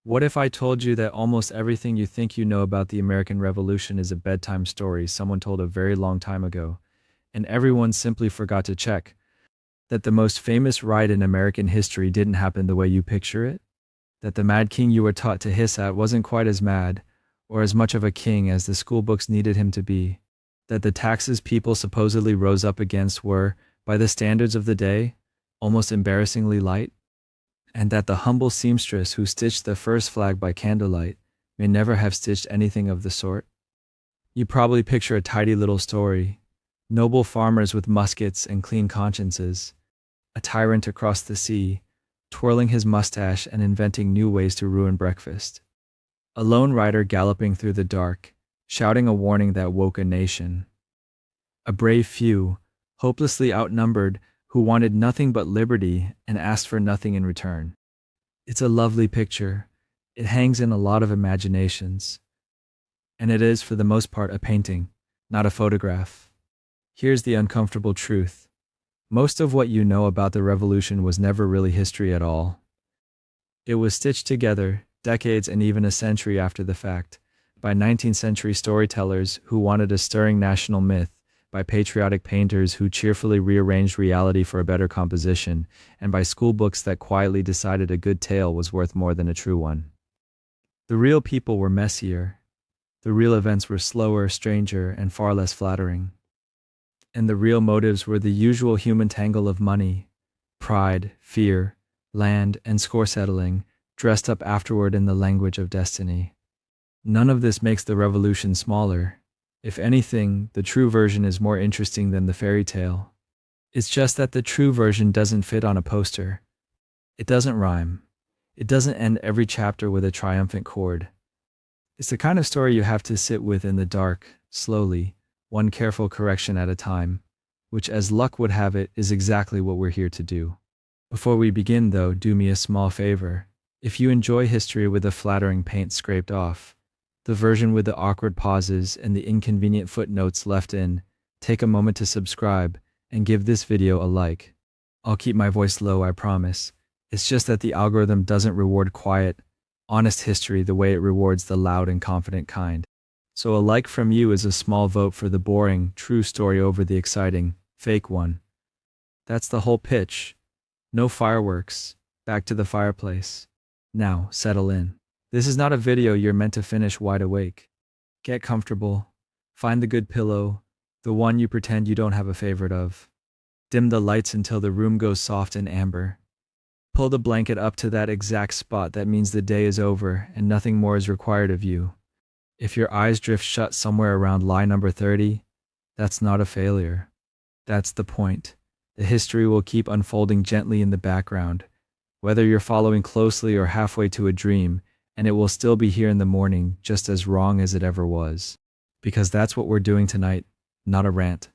What if I told you that almost everything you think you know about the American Revolution is a bedtime story someone told a very long time ago, and everyone simply forgot to check that the most famous riot in American history didn't happen the way you picture it? That the mad king you were taught to hiss at wasn't quite as mad or as much of a king as the school books needed him to be? That the taxes people supposedly rose up against were, by the standards of the day, almost embarrassingly light? And that the humble seamstress who stitched the first flag by candlelight may never have stitched anything of the sort? You probably picture a tidy little story, noble farmers with muskets and clean consciences, a tyrant across the sea, twirling his mustache and inventing new ways to ruin breakfast. A lone rider galloping through the dark, shouting a warning that woke a nation. A brave few, hopelessly outnumbered, who wanted nothing but liberty and asked for nothing in return. It's a lovely picture. It hangs in a lot of imaginations. And it is, for the most part, a painting, not a photograph. Here's the uncomfortable truth. Most of what you know about the revolution was never really history at all. It was stitched together, decades and even a century after the fact, by 19th century storytellers who wanted a stirring national myth, by patriotic painters who cheerfully rearranged reality for a better composition, and by school books that quietly decided a good tale was worth more than a true one. The real people were messier. The real events were slower, stranger, and far less flattering. And the real motives were the usual human tangle of money, pride, fear, land, and score settling, dressed up afterward in the language of destiny. None of this makes the revolution smaller. If anything, the true version is more interesting than the fairy tale. It's just that the true version doesn't fit on a poster. It doesn't rhyme. It doesn't end every chapter with a triumphant chord. It's the kind of story you have to sit with in the dark, slowly, one careful correction at a time, which, as luck would have it, is exactly what we're here to do. Before we begin, though, do me a small favor. If you enjoy history with the flattering paint scraped off, the version with the awkward pauses and the inconvenient footnotes left in, take a moment to subscribe and give this video a like. I'll keep my voice low, I promise. It's just that the algorithm doesn't reward quiet, honest history the way it rewards the loud and confident kind. So a like from you is a small vote for the boring, true story over the exciting, fake one. That's the whole pitch. No fireworks. Back to the fireplace. Now, settle in. This is not a video you're meant to finish wide awake. Get comfortable. Find the good pillow, the one you pretend you don't have a favorite of. Dim the lights until the room goes soft and amber. Pull the blanket up to that exact spot that means the day is over and nothing more is required of you. If your eyes drift shut somewhere around lie number 30, that's not a failure. That's the point. The history will keep unfolding gently in the background, whether you're following closely or halfway to a dream, and it will still be here in the morning just as wrong as it ever was. Because that's what we're doing tonight, not a rant.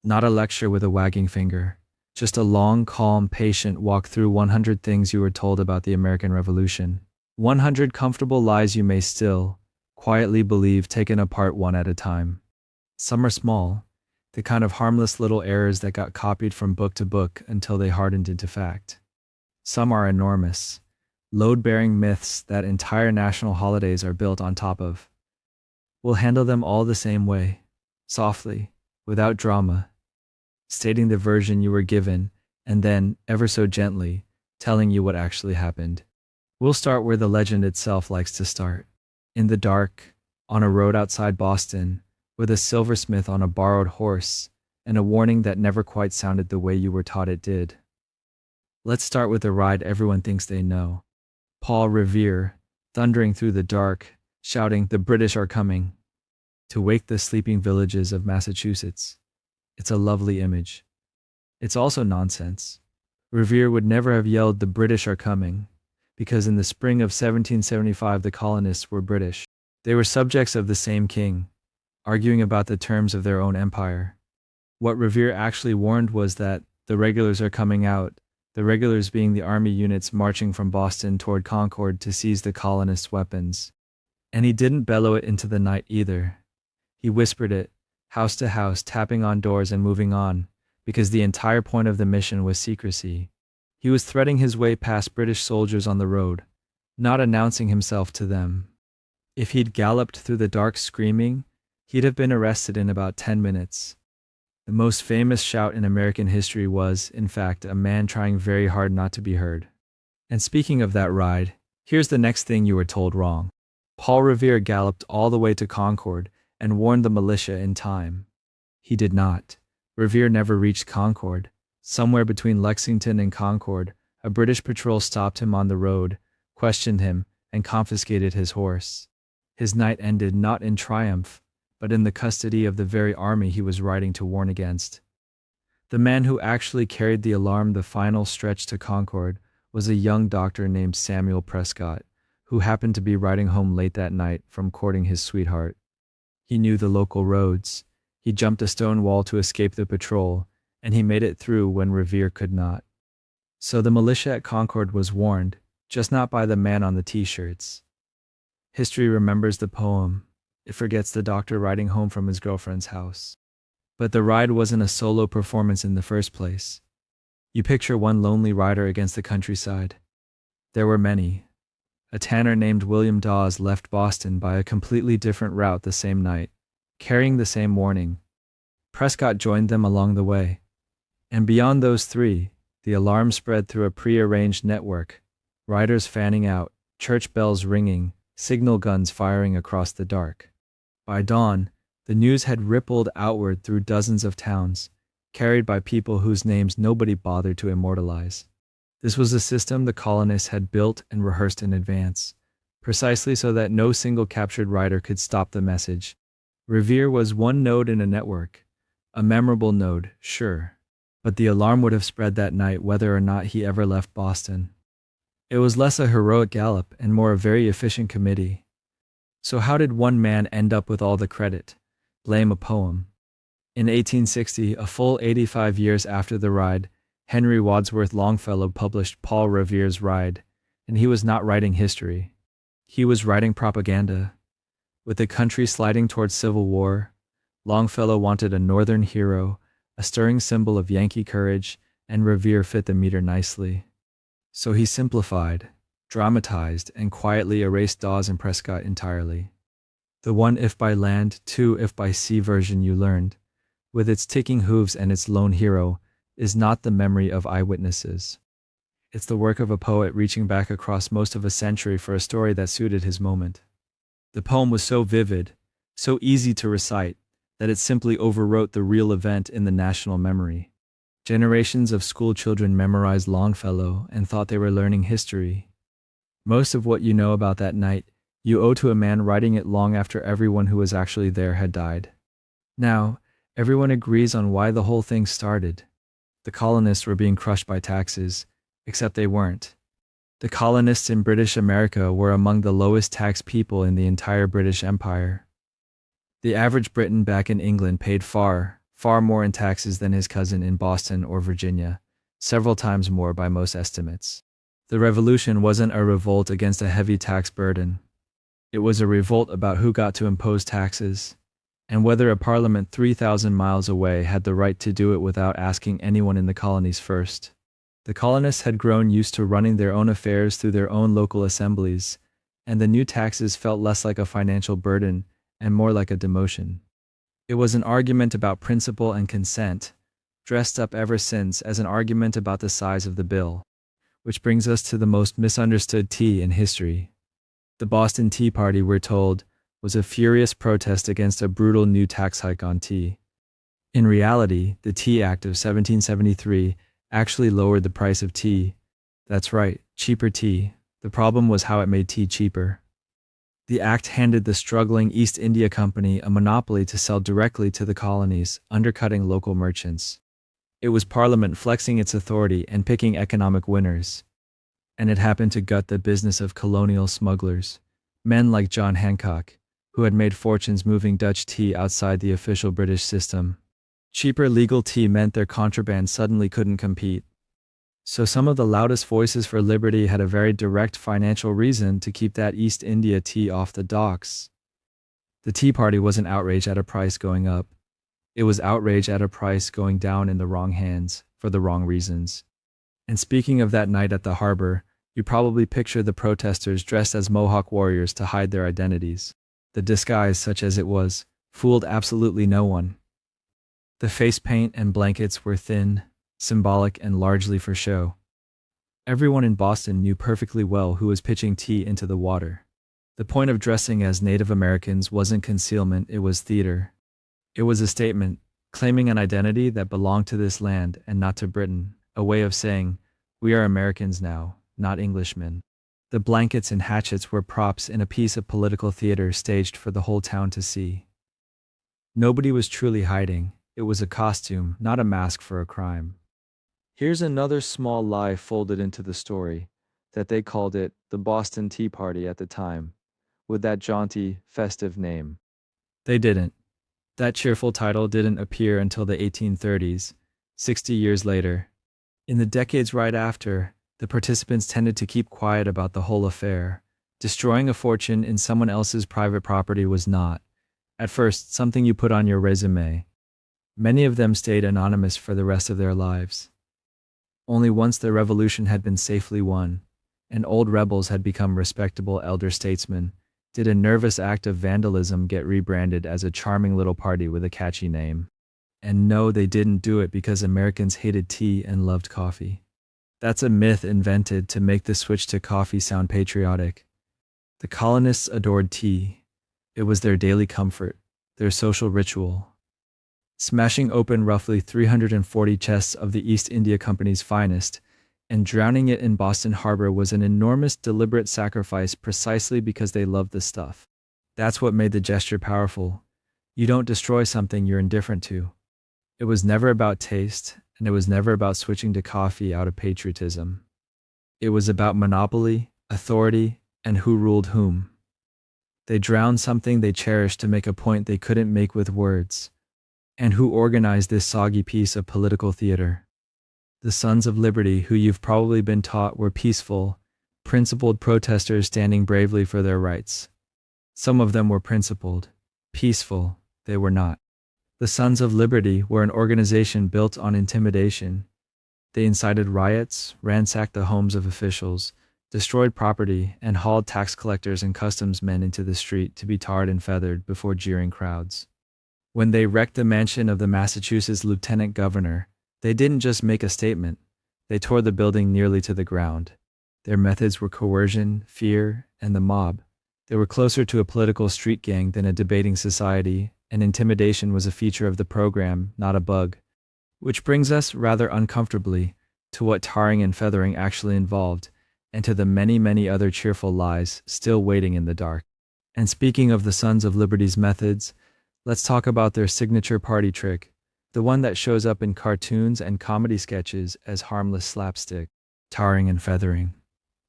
Not a lecture with a wagging finger. Just a long, calm, patient walk through 100 things you were told about the American Revolution. 100 comfortable lies you may still, quietly believe, taken apart one at a time. Some are small, the kind of harmless little errors that got copied from book to book until they hardened into fact. Some are enormous, load-bearing myths that entire national holidays are built on top of. We'll handle them all the same way, softly, without drama, stating the version you were given, and then, ever so gently, telling you what actually happened. We'll start where the legend itself likes to start. In the dark, on a road outside Boston, with a silversmith on a borrowed horse, and a warning that never quite sounded the way you were taught it did. Let's start with the ride everyone thinks they know. Paul Revere, thundering through the dark, shouting, "The British are coming," to wake the sleeping villages of Massachusetts. It's a lovely image. It's also nonsense. Revere would never have yelled, "The British are coming," because in the spring of 1775 the colonists were British. They were subjects of the same king, arguing about the terms of their own empire. What Revere actually warned was that the regulars are coming out, the regulars being the army units marching from Boston toward Concord to seize the colonists' weapons. And he didn't bellow it into the night either. He whispered it, house to house, tapping on doors and moving on, because the entire point of the mission was secrecy. He was threading his way past British soldiers on the road, not announcing himself to them. If he'd galloped through the dark screaming, he'd have been arrested in about 10 minutes. The most famous shout in American history was, in fact, a man trying very hard not to be heard. And speaking of that ride, here's the next thing you were told wrong. Paul Revere galloped all the way to Concord and warned the militia in time. He did not. Revere never reached Concord. Somewhere between Lexington and Concord, a British patrol stopped him on the road, questioned him, and confiscated his horse. His night ended not in triumph, but in the custody of the very army he was riding to warn against. The man who actually carried the alarm the final stretch to Concord was a young doctor named Samuel Prescott, who happened to be riding home late that night from courting his sweetheart. He knew the local roads. He jumped a stone wall to escape the patrol, and he made it through when Revere could not. So the militia at Concord was warned, just not by the man on the t-shirts. History remembers the poem. It forgets the doctor riding home from his girlfriend's house. But the ride wasn't a solo performance in the first place. You picture one lonely rider against the countryside. There were many. A tanner named William Dawes left Boston by a completely different route the same night, carrying the same warning. Prescott joined them along the way. And beyond those three, the alarm spread through a prearranged network, riders fanning out, church bells ringing, signal guns firing across the dark. By dawn, the news had rippled outward through dozens of towns, carried by people whose names nobody bothered to immortalize. This was a system the colonists had built and rehearsed in advance, precisely so that no single captured rider could stop the message. Revere was one node in a network, a memorable node, sure, but the alarm would have spread that night whether or not he ever left Boston. It was less a heroic gallop and more a very efficient committee. So how did one man end up with all the credit? Blame a poem. In 1860, a full 85 years after the ride, Henry Wadsworth Longfellow published Paul Revere's Ride, and he was not writing history. He was writing propaganda. With the country sliding towards civil war, Longfellow wanted a northern hero, a stirring symbol of Yankee courage, and Revere fit the meter nicely. So he simplified, dramatized, and quietly erased Dawes and Prescott entirely. The one if by land, two if by sea version you learned, with its ticking hooves and its lone hero, is not the memory of eyewitnesses. It's the work of a poet reaching back across most of a century for a story that suited his moment. The poem was so vivid, so easy to recite, that it simply overwrote the real event in the national memory. Generations of school children memorized Longfellow and thought they were learning history. Most of what you know about that night, you owe to a man writing it long after everyone who was actually there had died. Now, everyone agrees on why the whole thing started. The colonists were being crushed by taxes, except they weren't. The colonists in British America were among the lowest taxed people in the entire British Empire. The average Briton back in England paid far more in taxes than his cousin in Boston or Virginia, several times more by most estimates. The revolution wasn't a revolt against a heavy tax burden. It was a revolt about who got to impose taxes, and whether a parliament 3,000 miles away had the right to do it without asking anyone in the colonies first. The colonists had grown used to running their own affairs through their own local assemblies, and the new taxes felt less like a financial burden and more like a demotion. It was an argument about principle and consent, dressed up ever since as an argument about the size of the bill. Which brings us to the most misunderstood tea in history. The Boston Tea Party, we're told, was a furious protest against a brutal new tax hike on tea. In reality, the Tea Act of 1773 actually lowered the price of tea. That's right, cheaper tea. The problem was how it made tea cheaper. The act handed the struggling East India Company a monopoly to sell directly to the colonies, undercutting local merchants. It was Parliament flexing its authority and picking economic winners. And it happened to gut the business of colonial smugglers, men like John Hancock, who had made fortunes moving Dutch tea outside the official British system. Cheaper legal tea meant their contraband suddenly couldn't compete. So some of the loudest voices for liberty had a very direct financial reason to keep that East India tea off the docks. The Tea Party wasn't outrage at a price going up. It was outrage at a price going down in the wrong hands, for the wrong reasons. And speaking of that night at the harbor, You probably picture the protesters dressed as Mohawk warriors to hide their identities. The disguise, such as it was, fooled absolutely no one. The face paint and blankets were thin, symbolic, and largely for show. Everyone in Boston knew perfectly well who was pitching tea into the water. The point of dressing as Native Americans wasn't concealment, it was theater. It was a statement, claiming an identity that belonged to this land and not to Britain, a way of saying, we are Americans now, not Englishmen. The blankets and hatchets were props in a piece of political theater staged for the whole town to see. Nobody was truly hiding. It was a costume, not a mask for a crime. Here's another small lie folded into the story, that they called it the Boston Tea Party at the time, with that jaunty, festive name. They didn't. That cheerful title didn't appear until the 1830s, 60 years later. In the decades right after, the participants tended to keep quiet about the whole affair. Destroying a fortune in someone else's private property was not, at first, something you put on your resume. Many of them stayed anonymous for the rest of their lives. Only once the revolution had been safely won, and old rebels had become respectable elder statesmen, did a nervous act of vandalism get rebranded as a charming little party with a catchy name. And no, they didn't do it because Americans hated tea and loved coffee. That's a myth invented to make the switch to coffee sound patriotic. The colonists adored tea. It was their daily comfort, their social ritual. Smashing open roughly 340 chests of the East India Company's finest and drowning it in Boston Harbor was an enormous deliberate sacrifice precisely because they loved the stuff. That's what made the gesture powerful. You don't destroy something you're indifferent to. It was never about taste, and it was never about switching to coffee out of patriotism. It was about monopoly, authority, and who ruled whom. They drowned something they cherished to make a point they couldn't make with words. And who organized this soggy piece of political theater? The Sons of Liberty, who you've probably been taught were peaceful, principled protesters standing bravely for their rights. Some of them were principled. Peaceful, they were not. The Sons of Liberty were an organization built on intimidation. They incited riots, ransacked the homes of officials, destroyed property, and hauled tax collectors and customs men into the street to be tarred and feathered before jeering crowds. When they wrecked the mansion of the Massachusetts lieutenant governor, they didn't just make a statement, they tore the building nearly to the ground. Their methods were coercion, fear, and the mob. They were closer to a political street gang than a debating society, and intimidation was a feature of the program, not a bug. Which brings us, rather uncomfortably, to what tarring and feathering actually involved, and to the many, many other cheerful lies still waiting in the dark. And speaking of the Sons of Liberty's methods, let's talk about their signature party trick, the one that shows up in cartoons and comedy sketches as harmless slapstick, tarring and feathering.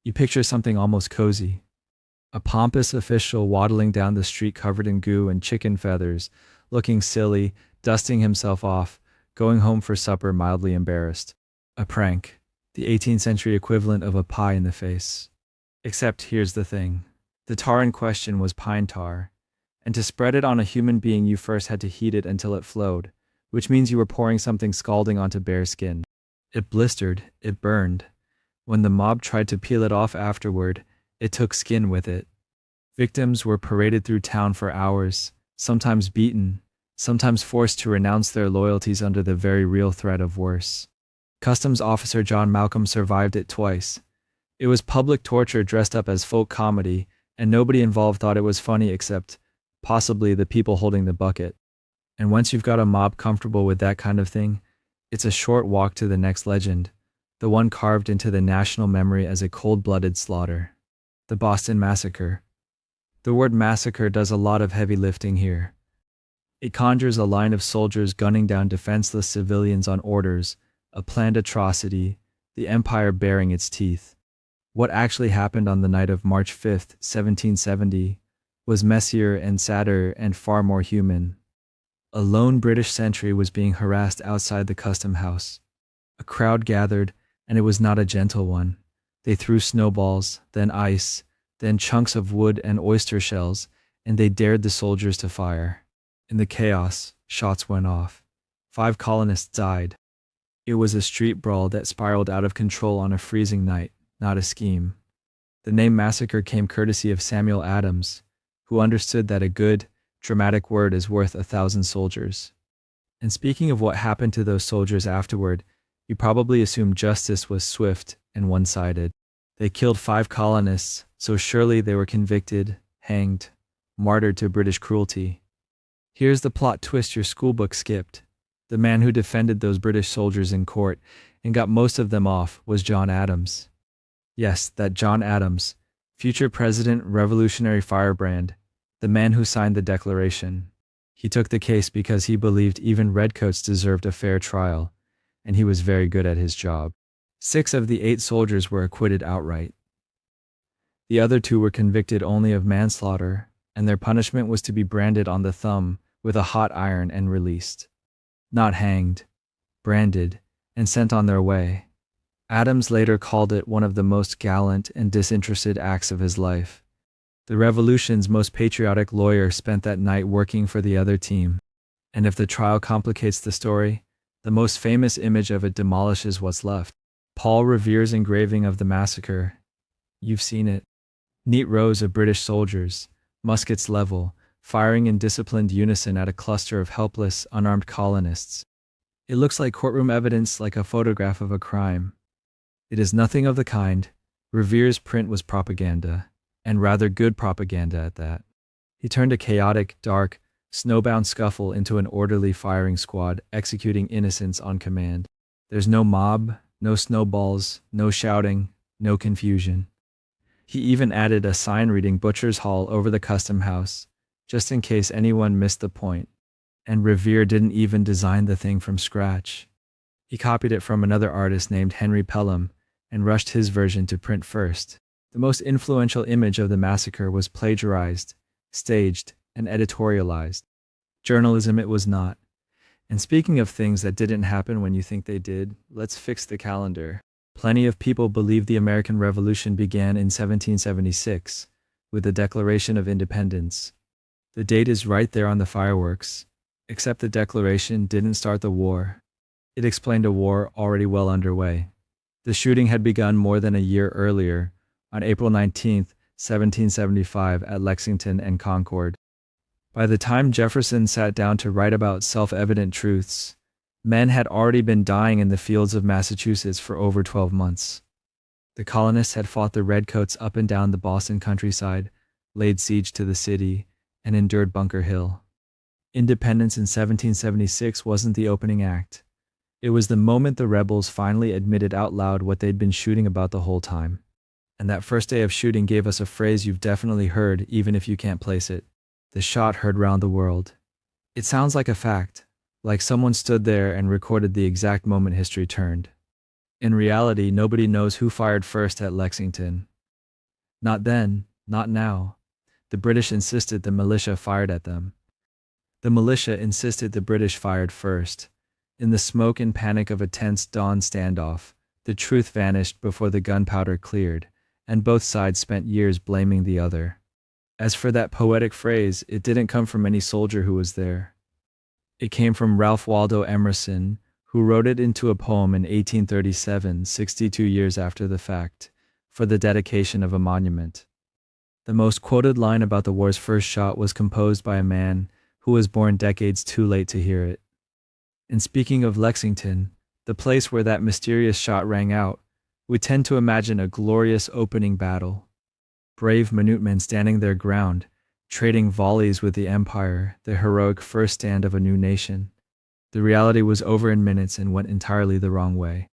You picture something almost cozy. A pompous official waddling down the street covered in goo and chicken feathers, looking silly, dusting himself off, going home for supper mildly embarrassed. A prank, the 18th century equivalent of a pie in the face. Except here's the thing. The tar in question was pine tar, and to spread it on a human being you first had to heat it until it flowed, which means you were pouring something scalding onto bare skin. It blistered, it burned. When the mob tried to peel it off afterward, it took skin with it. Victims were paraded through town for hours, sometimes beaten, sometimes forced to renounce their loyalties under the very real threat of worse. Customs officer John Malcolm survived it twice. It was public torture dressed up as folk comedy, and nobody involved thought it was funny except, possibly, the people holding the bucket. And once you've got a mob comfortable with that kind of thing, it's a short walk to the next legend, the one carved into the national memory as a cold-blooded slaughter. The Boston Massacre. The word massacre does a lot of heavy lifting here. It conjures a line of soldiers gunning down defenseless civilians on orders, a planned atrocity, the empire baring its teeth. What actually happened on the night of March 5th, 1770, was messier and sadder and far more human. A lone British sentry was being harassed outside the custom house. A crowd gathered, and it was not a gentle one. They threw snowballs, then ice, then chunks of wood and oyster shells, and they dared the soldiers to fire. In the chaos, shots went off. 5 colonists died. It was a street brawl that spiraled out of control on a freezing night, not a scheme. The name massacre came courtesy of Samuel Adams, who understood that a good, dramatic word is worth 1,000 soldiers. And speaking of what happened to those soldiers afterward, you probably assume justice was swift and one-sided. They killed 5 colonists, so surely they were convicted, hanged, martyred to British cruelty. Here's the plot twist your schoolbook skipped. The man who defended those British soldiers in court and got most of them off was John Adams. Yes, that John Adams, future President, Revolutionary Firebrand, the man who signed the Declaration. He took the case because he believed even redcoats deserved a fair trial, and he was very good at his job. 6 of the 8 soldiers were acquitted outright. The other 2 were convicted only of manslaughter, and their punishment was to be branded on the thumb with a hot iron and released. Not hanged, branded, and sent on their way. Adams later called it one of the most gallant and disinterested acts of his life. The Revolution's most patriotic lawyer spent that night working for the other team. And if the trial complicates the story, the most famous image of it demolishes what's left. Paul Revere's engraving of the massacre. You've seen it. Neat rows of British soldiers, muskets level, firing in disciplined unison at a cluster of helpless, unarmed colonists. It looks like courtroom evidence, like a photograph of a crime. It is nothing of the kind. Revere's print was propaganda, and rather good propaganda at that. He turned a chaotic, dark, snowbound scuffle into an orderly firing squad executing innocents on command. There's no mob, no snowballs, no shouting, no confusion. He even added a sign reading Butcher's Hall over the custom house, just in case anyone missed the point. And Revere didn't even design the thing from scratch. He copied it from another artist named Henry Pelham and rushed his version to print first. The most influential image of the massacre was plagiarized, staged, and editorialized. Journalism it was not. And speaking of things that didn't happen when you think they did, let's fix the calendar. Plenty of people believe the American Revolution began in 1776, with the Declaration of Independence. The date is right there on the fireworks, except the Declaration didn't start the war. It explained a war already well underway. The shooting had begun more than a year earlier, on April 19, 1775, at Lexington and Concord. By the time Jefferson sat down to write about self-evident truths, men had already been dying in the fields of Massachusetts for over 12 months. The colonists had fought the redcoats up and down the Boston countryside, laid siege to the city, and endured Bunker Hill. Independence in 1776 wasn't the opening act. It was the moment the rebels finally admitted out loud what they'd been shooting about the whole time. And that first day of shooting gave us a phrase you've definitely heard, even if you can't place it. The shot heard round the world. It sounds like a fact, like someone stood there and recorded the exact moment history turned. In reality, nobody knows who fired first at Lexington. Not then, not now. The British insisted the militia fired at them. The militia insisted the British fired first. In the smoke and panic of a tense dawn standoff, the truth vanished before the gunpowder cleared, and both sides spent years blaming the other. As for that poetic phrase, it didn't come from any soldier who was there. It came from Ralph Waldo Emerson, who wrote it into a poem in 1837, 62 years after the fact, for the dedication of a monument. The most quoted line about the war's first shot was composed by a man who was born decades too late to hear it. And speaking of Lexington, the place where that mysterious shot rang out, we tend to imagine a glorious opening battle. Brave minutemen standing their ground, trading volleys with the Empire, the heroic first stand of a new nation. The reality was over in minutes and went entirely the wrong way.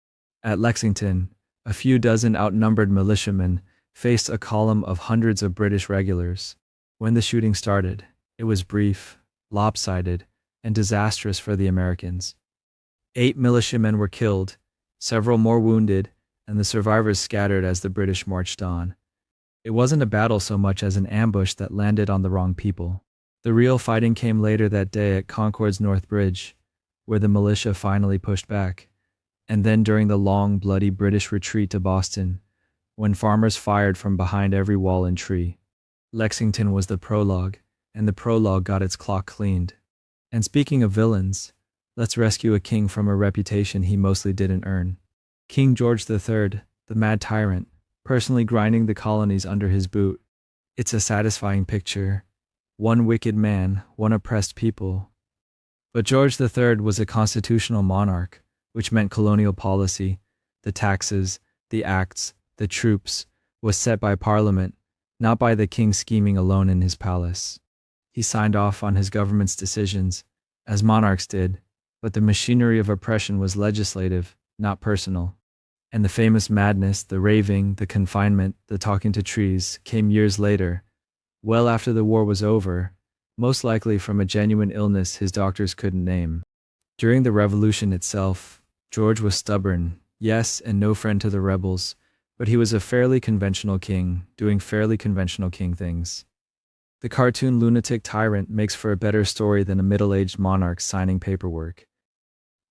At Lexington, a few dozen outnumbered militiamen faced a column of hundreds of British regulars. When the shooting started, it was brief, lopsided, and disastrous for the Americans. 8 militiamen were killed, several more wounded, and the survivors scattered as the British marched on. It wasn't a battle so much as an ambush that landed on the wrong people. The real fighting came later that day at Concord's North Bridge, where the militia finally pushed back, and then during the long, bloody British retreat to Boston, when farmers fired from behind every wall and tree. Lexington was the prologue, and the prologue got its clock cleaned. And speaking of villains, let's rescue a king from a reputation he mostly didn't earn. King George III, the mad tyrant, personally grinding the colonies under his boot. It's a satisfying picture. One wicked man, one oppressed people. But George III was a constitutional monarch, which meant colonial policy, the taxes, the acts, the troops, was set by Parliament, not by the king scheming alone in his palace. He signed off on his government's decisions, as monarchs did, but the machinery of oppression was legislative, not personal. And the famous madness, the raving, the confinement, the talking to trees, came years later, well after the war was over, most likely from a genuine illness his doctors couldn't name. During the revolution itself, George was stubborn, yes, and no friend to the rebels, but he was a fairly conventional king, doing fairly conventional king things. The cartoon lunatic tyrant makes for a better story than a middle-aged monarch signing paperwork.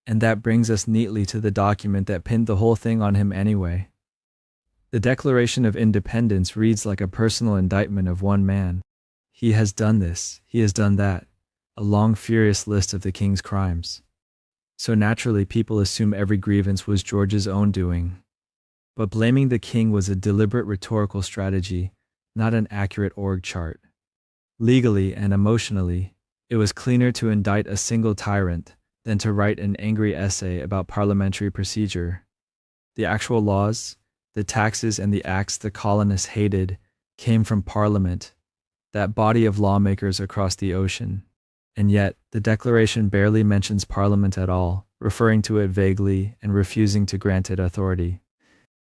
And that brings us neatly to the document that pinned the whole thing on him anyway. The Declaration of Independence reads like a personal indictment of one man. He has done this, he has done that, a long furious list of the king's crimes. So naturally people assume every grievance was George's own doing. But blaming the king was a deliberate rhetorical strategy, not an accurate org chart. Legally and emotionally, it was cleaner to indict a single tyrant than to write an angry essay about parliamentary procedure. The actual laws, the taxes and the acts the colonists hated came from Parliament, that body of lawmakers across the ocean. And yet, the Declaration barely mentions Parliament at all, referring to it vaguely and refusing to grant it authority.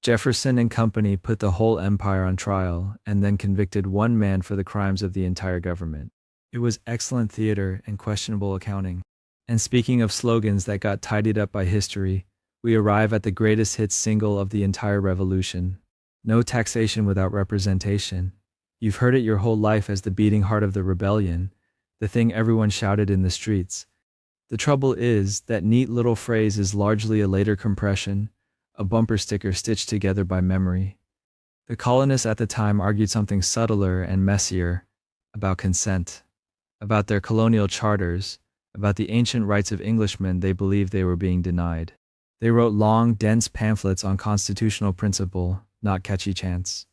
Jefferson and company put the whole empire on trial and then convicted one man for the crimes of the entire government. It was excellent theater and questionable accounting. And speaking of slogans that got tidied up by history, we arrive at the greatest hits single of the entire revolution. No taxation without representation. You've heard it your whole life as the beating heart of the rebellion, the thing everyone shouted in the streets. The trouble is, that neat little phrase is largely a later compression, a bumper sticker stitched together by memory. The colonists at the time argued something subtler and messier, about consent, about their colonial charters, about the ancient rights of Englishmen they believed they were being denied. They wrote long, dense pamphlets on constitutional principle, not catchy chants.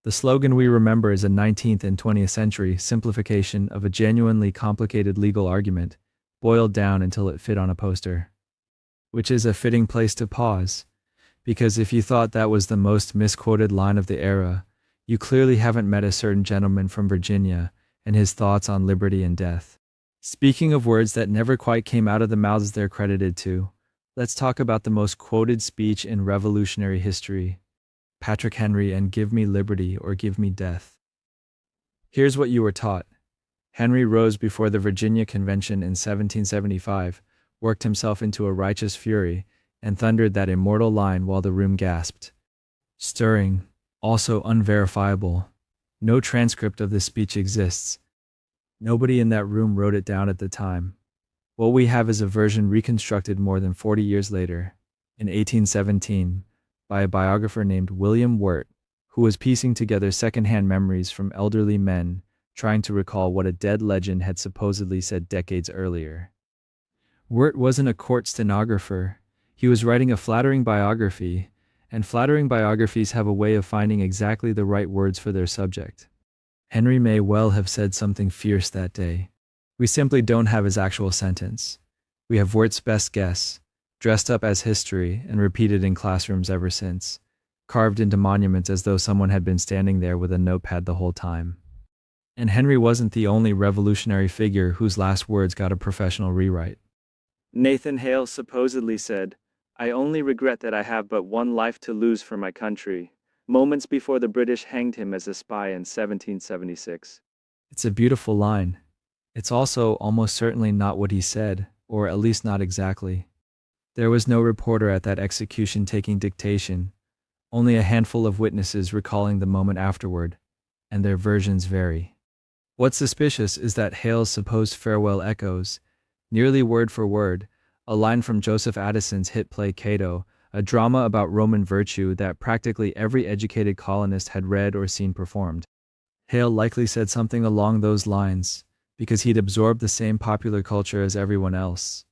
The slogan we remember is a 19th and 20th century simplification of a genuinely complicated legal argument, boiled down until it fit on a poster. Which is a fitting place to pause, because if you thought that was the most misquoted line of the era, you clearly haven't met a certain gentleman from Virginia and his thoughts on liberty and death. Speaking of words that never quite came out of the mouths they're credited to, let's talk about the most quoted speech in revolutionary history, Patrick Henry and "Give me liberty or give me death." Here's what you were taught. Henry rose before the Virginia Convention in 1775, worked himself into a righteous fury, and thundered that immortal line while the room gasped. Stirring, also unverifiable. No transcript of this speech exists. Nobody in that room wrote it down at the time. What we have is a version reconstructed more than 40 years later, in 1817, by a biographer named William Wirt, who was piecing together secondhand memories from elderly men trying to recall what a dead legend had supposedly said decades earlier. Wirt wasn't a court stenographer. He was writing a flattering biography, and flattering biographies have a way of finding exactly the right words for their subject. Henry may well have said something fierce that day. We simply don't have his actual sentence. We have Wirt's best guess, dressed up as history and repeated in classrooms ever since, carved into monuments as though someone had been standing there with a notepad the whole time. And Henry wasn't the only revolutionary figure whose last words got a professional rewrite. Nathan Hale supposedly said, "I only regret that I have but one life to lose for my country," moments before the British hanged him as a spy in 1776. It's a beautiful line. It's also almost certainly not what he said, or at least not exactly. There was no reporter at that execution taking dictation, only a handful of witnesses recalling the moment afterward, and their versions vary. What's suspicious is that Hale's supposed farewell echoes, nearly word for word, a line from Joseph Addison's hit play Cato, a drama about Roman virtue that practically every educated colonist had read or seen performed. Hale likely said something along those lines, because he'd absorbed the same popular culture as everyone else.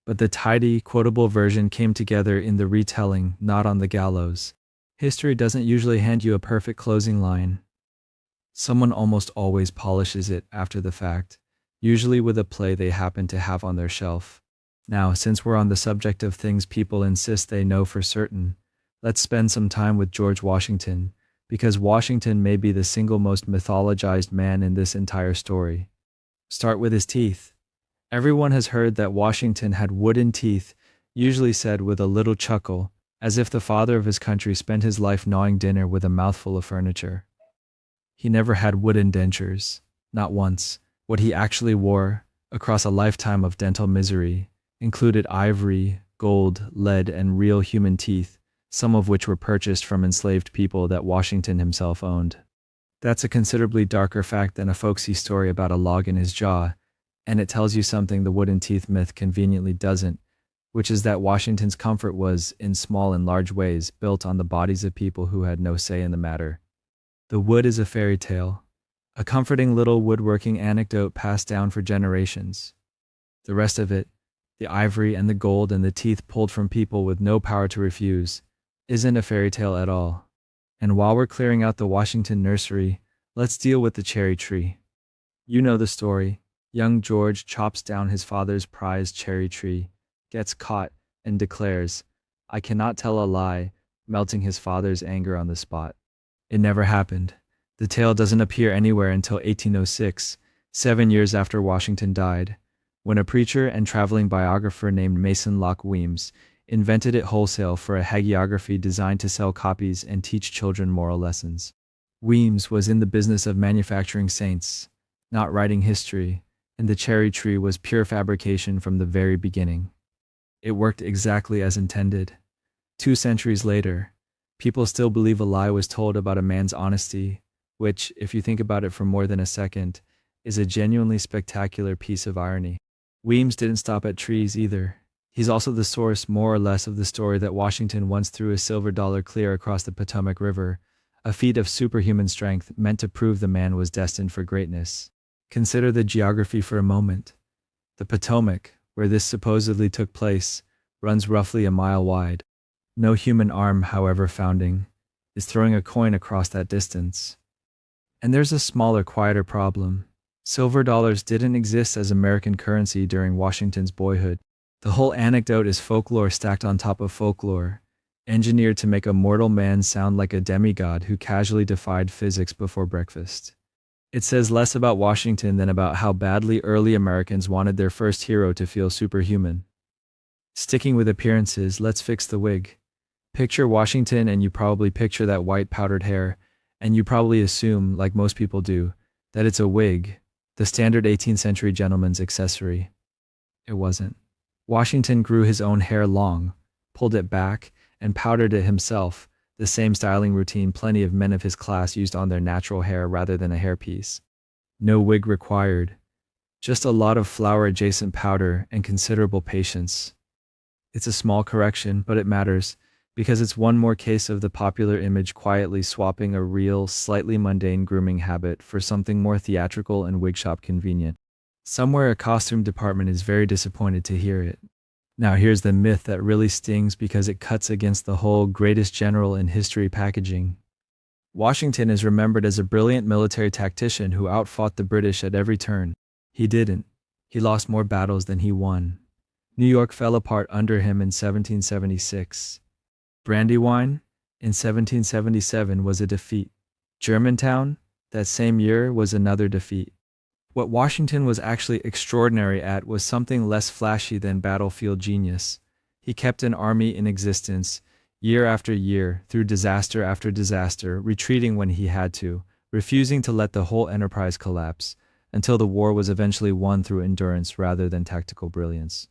But the tidy, quotable version came together in the retelling, not on the gallows. History doesn't usually hand you a perfect closing line. Someone almost always polishes it after the fact, usually with a play they happen to have on their shelf. Now, since we're on the subject of things people insist they know for certain, let's spend some time with George Washington, because Washington may be the single most mythologized man in this entire story. Start with his teeth. Everyone has heard that Washington had wooden teeth, usually said with a little chuckle, as if the father of his country spent his life gnawing dinner with a mouthful of furniture. He never had wooden dentures, not once. What he actually wore, across a lifetime of dental misery, included ivory, gold, lead, and real human teeth, some of which were purchased from enslaved people that Washington himself owned. That's a considerably darker fact than a folksy story about a log in his jaw, and it tells you something the wooden teeth myth conveniently doesn't, which is that Washington's comfort was, in small and large ways, built on the bodies of people who had no say in the matter. The wood is a fairy tale, a comforting little woodworking anecdote passed down for generations. The rest of it, the ivory and the gold and the teeth pulled from people with no power to refuse, isn't a fairy tale at all. And while we're clearing out the Washington nursery, let's deal with the cherry tree. You know the story. Young George chops down his father's prized cherry tree, gets caught, and declares, "I cannot tell a lie," melting his father's anger on the spot. It never happened. The tale doesn't appear anywhere until 1806, 7 years after Washington died, when a preacher and traveling biographer named Mason Locke Weems invented it wholesale for a hagiography designed to sell copies and teach children moral lessons. Weems was in the business of manufacturing saints, not writing history, and the cherry tree was pure fabrication from the very beginning. It worked exactly as intended. 2 centuries later, people still believe a lie was told about a man's honesty, which, if you think about it for more than a second, is a genuinely spectacular piece of irony. Weems didn't stop at trees either. He's also the source, more or less, of the story that Washington once threw a silver dollar clear across the Potomac River, a feat of superhuman strength meant to prove the man was destined for greatness. Consider the geography for a moment. The Potomac, where this supposedly took place, runs roughly a mile wide. No human arm, however founding, is throwing a coin across that distance. And there's a smaller, quieter problem. Silver dollars didn't exist as American currency during Washington's boyhood. The whole anecdote is folklore stacked on top of folklore, engineered to make a mortal man sound like a demigod who casually defied physics before breakfast. It says less about Washington than about how badly early Americans wanted their first hero to feel superhuman. Sticking with appearances, let's fix the wig. Picture Washington and you probably picture that white powdered hair, and you probably assume, like most people do, that it's a wig, the standard 18th century gentleman's accessory. It wasn't. Washington grew his own hair long, pulled it back, and powdered it himself, the same styling routine plenty of men of his class used on their natural hair rather than a hairpiece. No wig required, just a lot of flower-adjacent powder and considerable patience. It's a small correction, but it matters, because it's one more case of the popular image quietly swapping a real, slightly mundane grooming habit for something more theatrical and wig shop convenient. Somewhere a costume department is very disappointed to hear it. Now here's the myth that really stings because it cuts against the whole greatest general in history packaging. Washington is remembered as a brilliant military tactician who outfought the British at every turn. He didn't. He lost more battles than he won. New York fell apart under him in 1776. Brandywine, in 1777, was a defeat. Germantown, that same year, was another defeat. What Washington was actually extraordinary at was something less flashy than battlefield genius. He kept an army in existence, year after year, through disaster after disaster, retreating when he had to, refusing to let the whole enterprise collapse, until the war was eventually won through endurance rather than tactical brilliance.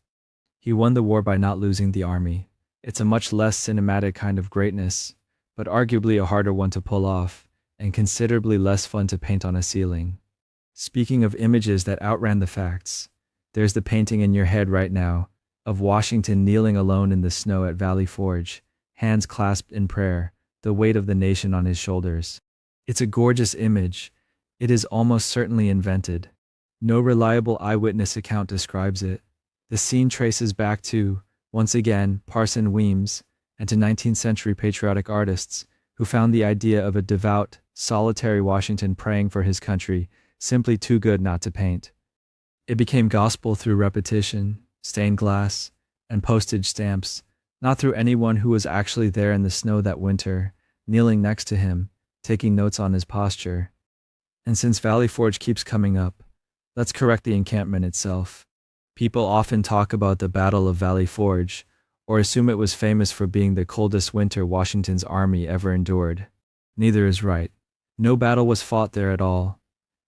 He won the war by not losing the army. It's a much less cinematic kind of greatness, but arguably a harder one to pull off, and considerably less fun to paint on a ceiling. Speaking of images that outran the facts, there's the painting in your head right now of Washington kneeling alone in the snow at Valley Forge, hands clasped in prayer, the weight of the nation on his shoulders. It's a gorgeous image. It is almost certainly invented. No reliable eyewitness account describes it. The scene traces back to, once again, Parson Weems, and to 19th century patriotic artists, who found the idea of a devout, solitary Washington praying for his country simply too good not to paint. It became gospel through repetition, stained glass, and postage stamps, not through anyone who was actually there in the snow that winter, kneeling next to him, taking notes on his posture. And since Valley Forge keeps coming up, let's correct the encampment itself. People often talk about the Battle of Valley Forge, or assume it was famous for being the coldest winter Washington's army ever endured. Neither is right. No battle was fought there at all.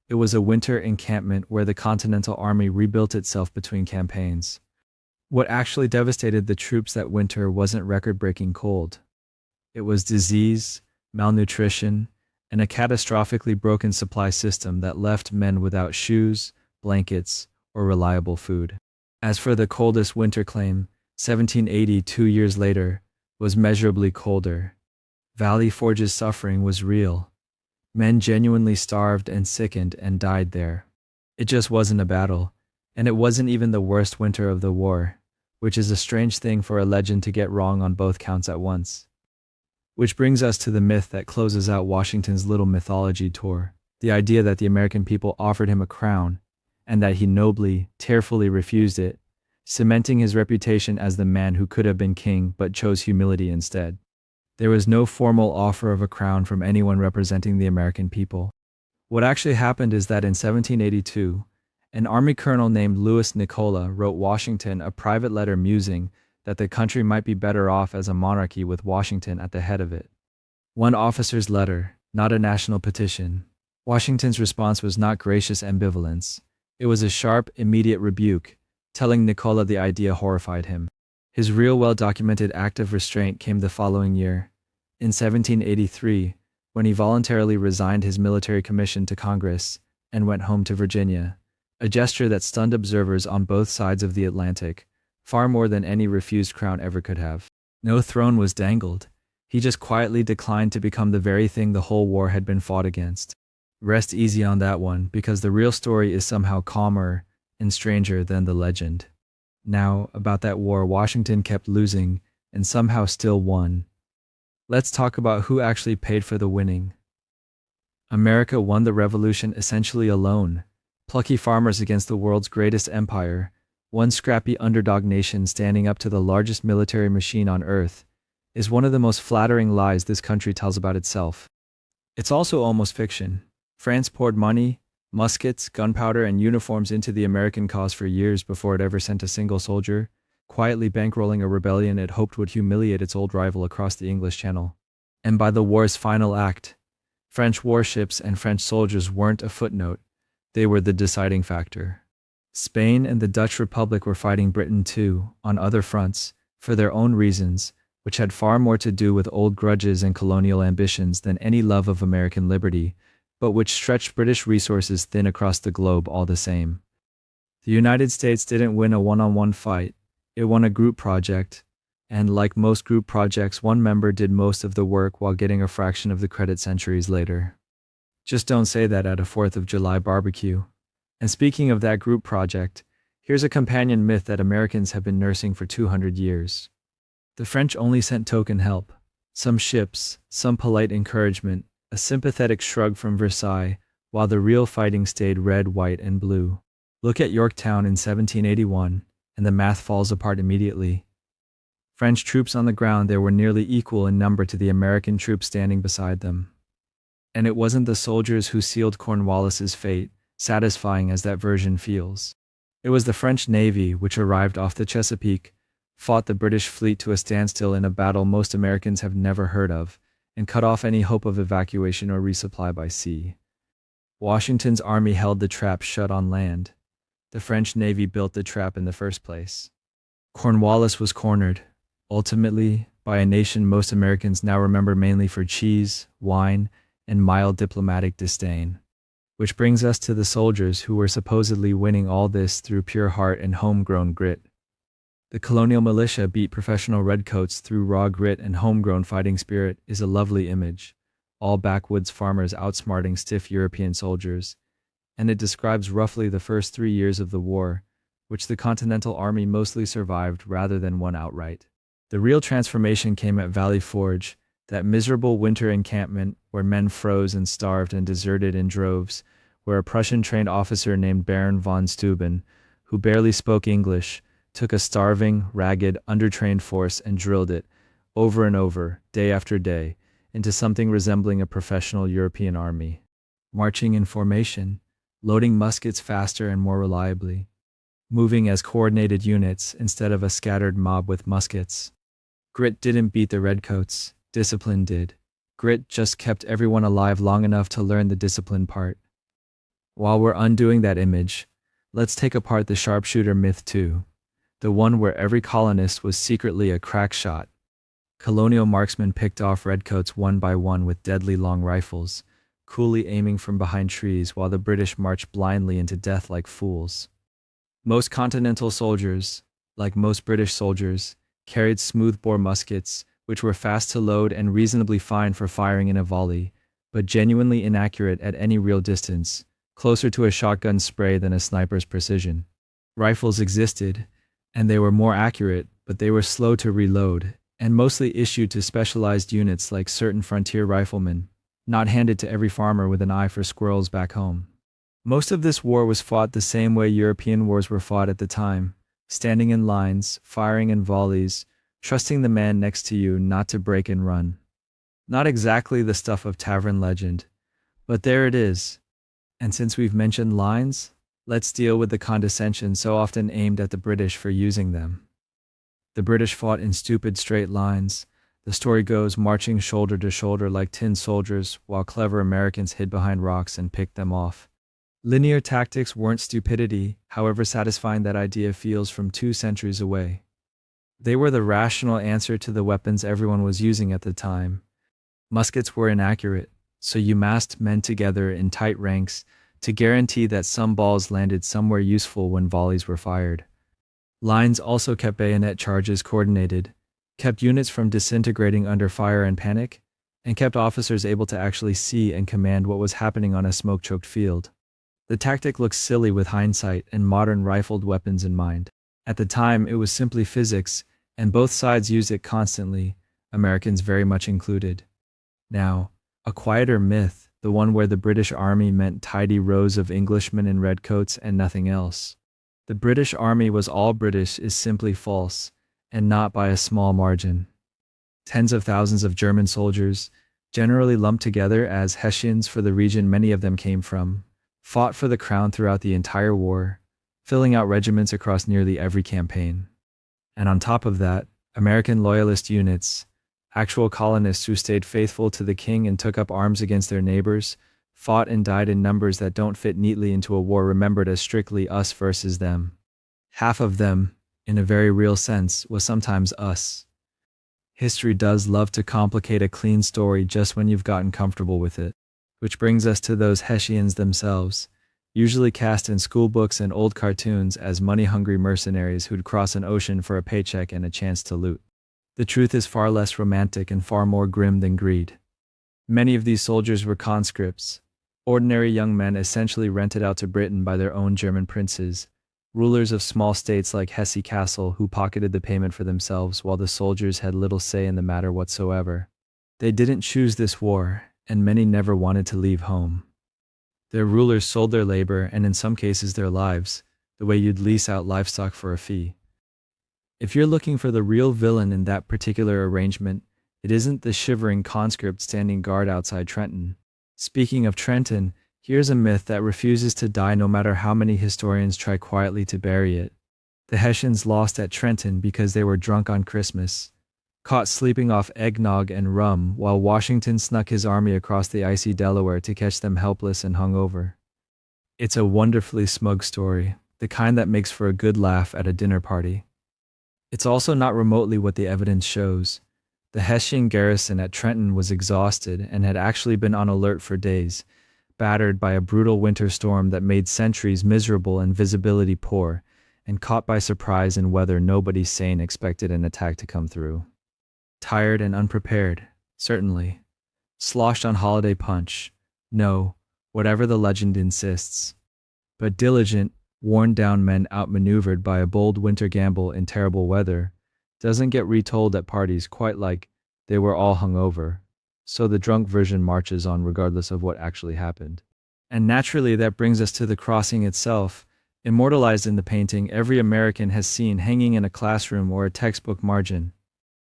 It was a winter encampment where the Continental Army rebuilt itself between campaigns. What actually devastated the troops that winter wasn't record-breaking cold. It was disease, malnutrition, and a catastrophically broken supply system that left men without shoes, blankets, or reliable food. As for the coldest winter claim, 1780, 2 years later, was measurably colder. Valley Forge's suffering was real. Men genuinely starved and sickened and died there. It just wasn't a battle, and it wasn't even the worst winter of the war, which is a strange thing for a legend to get wrong on both counts at once. Which brings us to the myth that closes out Washington's little mythology tour, the idea that the American people offered him a crown, and that he nobly, tearfully refused it, cementing his reputation as the man who could have been king but chose humility instead. There was no formal offer of a crown from anyone representing the American people. What actually happened is that in 1782, an army colonel named Louis Nicola wrote Washington a private letter musing that the country might be better off as a monarchy with Washington at the head of it. One officer's letter, not a national petition. Washington's response was not gracious ambivalence. It was a sharp, immediate rebuke, telling Nicola the idea horrified him. His real well-documented act of restraint came the following year, in 1783, when he voluntarily resigned his military commission to Congress and went home to Virginia, a gesture that stunned observers on both sides of the Atlantic, far more than any refused crown ever could have. No throne was dangled. He just quietly declined to become the very thing the whole war had been fought against. Rest easy on that one, because the real story is somehow calmer and stranger than the legend. Now, about that war Washington kept losing and somehow still won. Let's talk about who actually paid for the winning. America won the revolution essentially alone. Plucky farmers against the world's greatest empire, one scrappy underdog nation standing up to the largest military machine on earth, is one of the most flattering lies this country tells about itself. It's also almost fiction. France poured money, muskets, gunpowder, and uniforms into the American cause for years before it ever sent a single soldier, quietly bankrolling a rebellion it hoped would humiliate its old rival across the English Channel. And by the war's final act, French warships and French soldiers weren't a footnote, they were the deciding factor. Spain and the Dutch Republic were fighting Britain too, on other fronts, for their own reasons, which had far more to do with old grudges and colonial ambitions than any love of American liberty, but which stretched British resources thin across the globe all the same. The United States didn't win a one-on-one fight, it won a group project, and like most group projects, one member did most of the work while getting a fraction of the credit centuries later. Just don't say that at a 4th of July barbecue. And speaking of that group project, here's a companion myth that Americans have been nursing for 200 years. The French only sent token help, some ships, some polite encouragement, a sympathetic shrug from Versailles, while the real fighting stayed red, white, and blue. Look at Yorktown in 1781, and the math falls apart immediately. French troops on the ground there were nearly equal in number to the American troops standing beside them. And it wasn't the soldiers who sealed Cornwallis's fate, satisfying as that version feels. It was the French Navy, which arrived off the Chesapeake, fought the British fleet to a standstill in a battle most Americans have never heard of, and cut off any hope of evacuation or resupply by sea. Washington's army held the trap shut on land. The French Navy built the trap in the first place. Cornwallis was cornered, ultimately, by a nation most Americans now remember mainly for cheese, wine, and mild diplomatic disdain. Which brings us to the soldiers who were supposedly winning all this through pure heart and homegrown grit. The colonial militia beat professional redcoats through raw grit and homegrown fighting spirit is a lovely image, all backwoods farmers outsmarting stiff European soldiers, and it describes roughly the first 3 years of the war, which the Continental Army mostly survived rather than won outright. The real transformation came at Valley Forge, That miserable winter encampment where men froze and starved and deserted in droves, where a Prussian-trained officer named Baron von Steuben, who barely spoke English, took a starving, ragged, undertrained force and drilled it, over and over, day after day, into something resembling a professional European army. Marching in formation, loading muskets faster and more reliably, moving as coordinated units instead of a scattered mob with muskets. Grit didn't beat the redcoats, discipline did. Grit just kept everyone alive long enough to learn the discipline part. While we're undoing that image, let's take apart the sharpshooter myth too, the one where every colonist was secretly a crack shot. Colonial marksmen picked off redcoats one by one with deadly long rifles, coolly aiming from behind trees while the British marched blindly into death like fools. Most continental soldiers, like most British soldiers, carried smoothbore muskets, which were fast to load and reasonably fine for firing in a volley, but genuinely inaccurate at any real distance, closer to a shotgun's spray than a sniper's precision. Rifles existed, and they were more accurate, but they were slow to reload, and mostly issued to specialized units like certain frontier riflemen, not handed to every farmer with an eye for squirrels back home. Most of this war was fought the same way European wars were fought at the time, standing in lines, firing in volleys, trusting the man next to you not to break and run. Not exactly the stuff of tavern legend, but there it is. And since we've mentioned lines, let's deal with the condescension so often aimed at the British for using them. The British fought in stupid straight lines, the story goes marching shoulder to shoulder like tin soldiers, while clever Americans hid behind rocks and picked them off. Linear tactics weren't stupidity, however satisfying that idea feels from 2 centuries away. They were the rational answer to the weapons everyone was using at the time. Muskets were inaccurate, so you massed men together in tight ranks to guarantee that some balls landed somewhere useful when volleys were fired. Lines also kept bayonet charges coordinated, kept units from disintegrating under fire and panic, and kept officers able to actually see and command what was happening on a smoke-choked field. The tactic looks silly with hindsight and modern rifled weapons in mind. At the time, it was simply physics, and both sides used it constantly, Americans very much included. Now, a quieter myth, the one where the British Army meant tidy rows of Englishmen in redcoats and nothing else. The British Army was all British is simply false, and not by a small margin. Tens of thousands of German soldiers, generally lumped together as Hessians for the region many of them came from, fought for the crown throughout the entire war, filling out regiments across nearly every campaign. And on top of that, American loyalist units, actual colonists who stayed faithful to the king and took up arms against their neighbors, fought and died in numbers that don't fit neatly into a war remembered as strictly us versus them. Half of them, in a very real sense, was sometimes us. History does love to complicate a clean story just when you've gotten comfortable with it. Which brings us to those Hessians themselves, usually cast in schoolbooks and old cartoons as money-hungry mercenaries who'd cross an ocean for a paycheck and a chance to loot. The truth is far less romantic and far more grim than greed. Many of these soldiers were conscripts, ordinary young men essentially rented out to Britain by their own German princes, rulers of small states like Hesse Castle who pocketed the payment for themselves while the soldiers had little say in the matter whatsoever. They didn't choose this war, and many never wanted to leave home. Their rulers sold their labor and in some cases their lives, the way you'd lease out livestock for a fee. If you're looking for the real villain in that particular arrangement, it isn't the shivering conscript standing guard outside Trenton. Speaking of Trenton, here's a myth that refuses to die no matter how many historians try quietly to bury it. The Hessians lost at Trenton because they were drunk on Christmas, caught sleeping off eggnog and rum while Washington snuck his army across the icy Delaware to catch them helpless and hungover. It's a wonderfully smug story, the kind that makes for a good laugh at a dinner party. It's also not remotely what the evidence shows. The Hessian garrison at Trenton was exhausted and had actually been on alert for days, battered by a brutal winter storm that made sentries miserable and visibility poor, and caught by surprise in weather nobody sane expected an attack to come through. Tired and unprepared, certainly. Sloshed on holiday punch. No, whatever the legend insists. But diligent, worn-down men outmaneuvered by a bold winter gamble in terrible weather doesn't get retold at parties quite like They were all hungover. So the drunk version marches on regardless of what actually happened. And naturally, that brings us to the crossing itself. Immortalized in the painting, every American has seen hanging in a classroom or a textbook margin.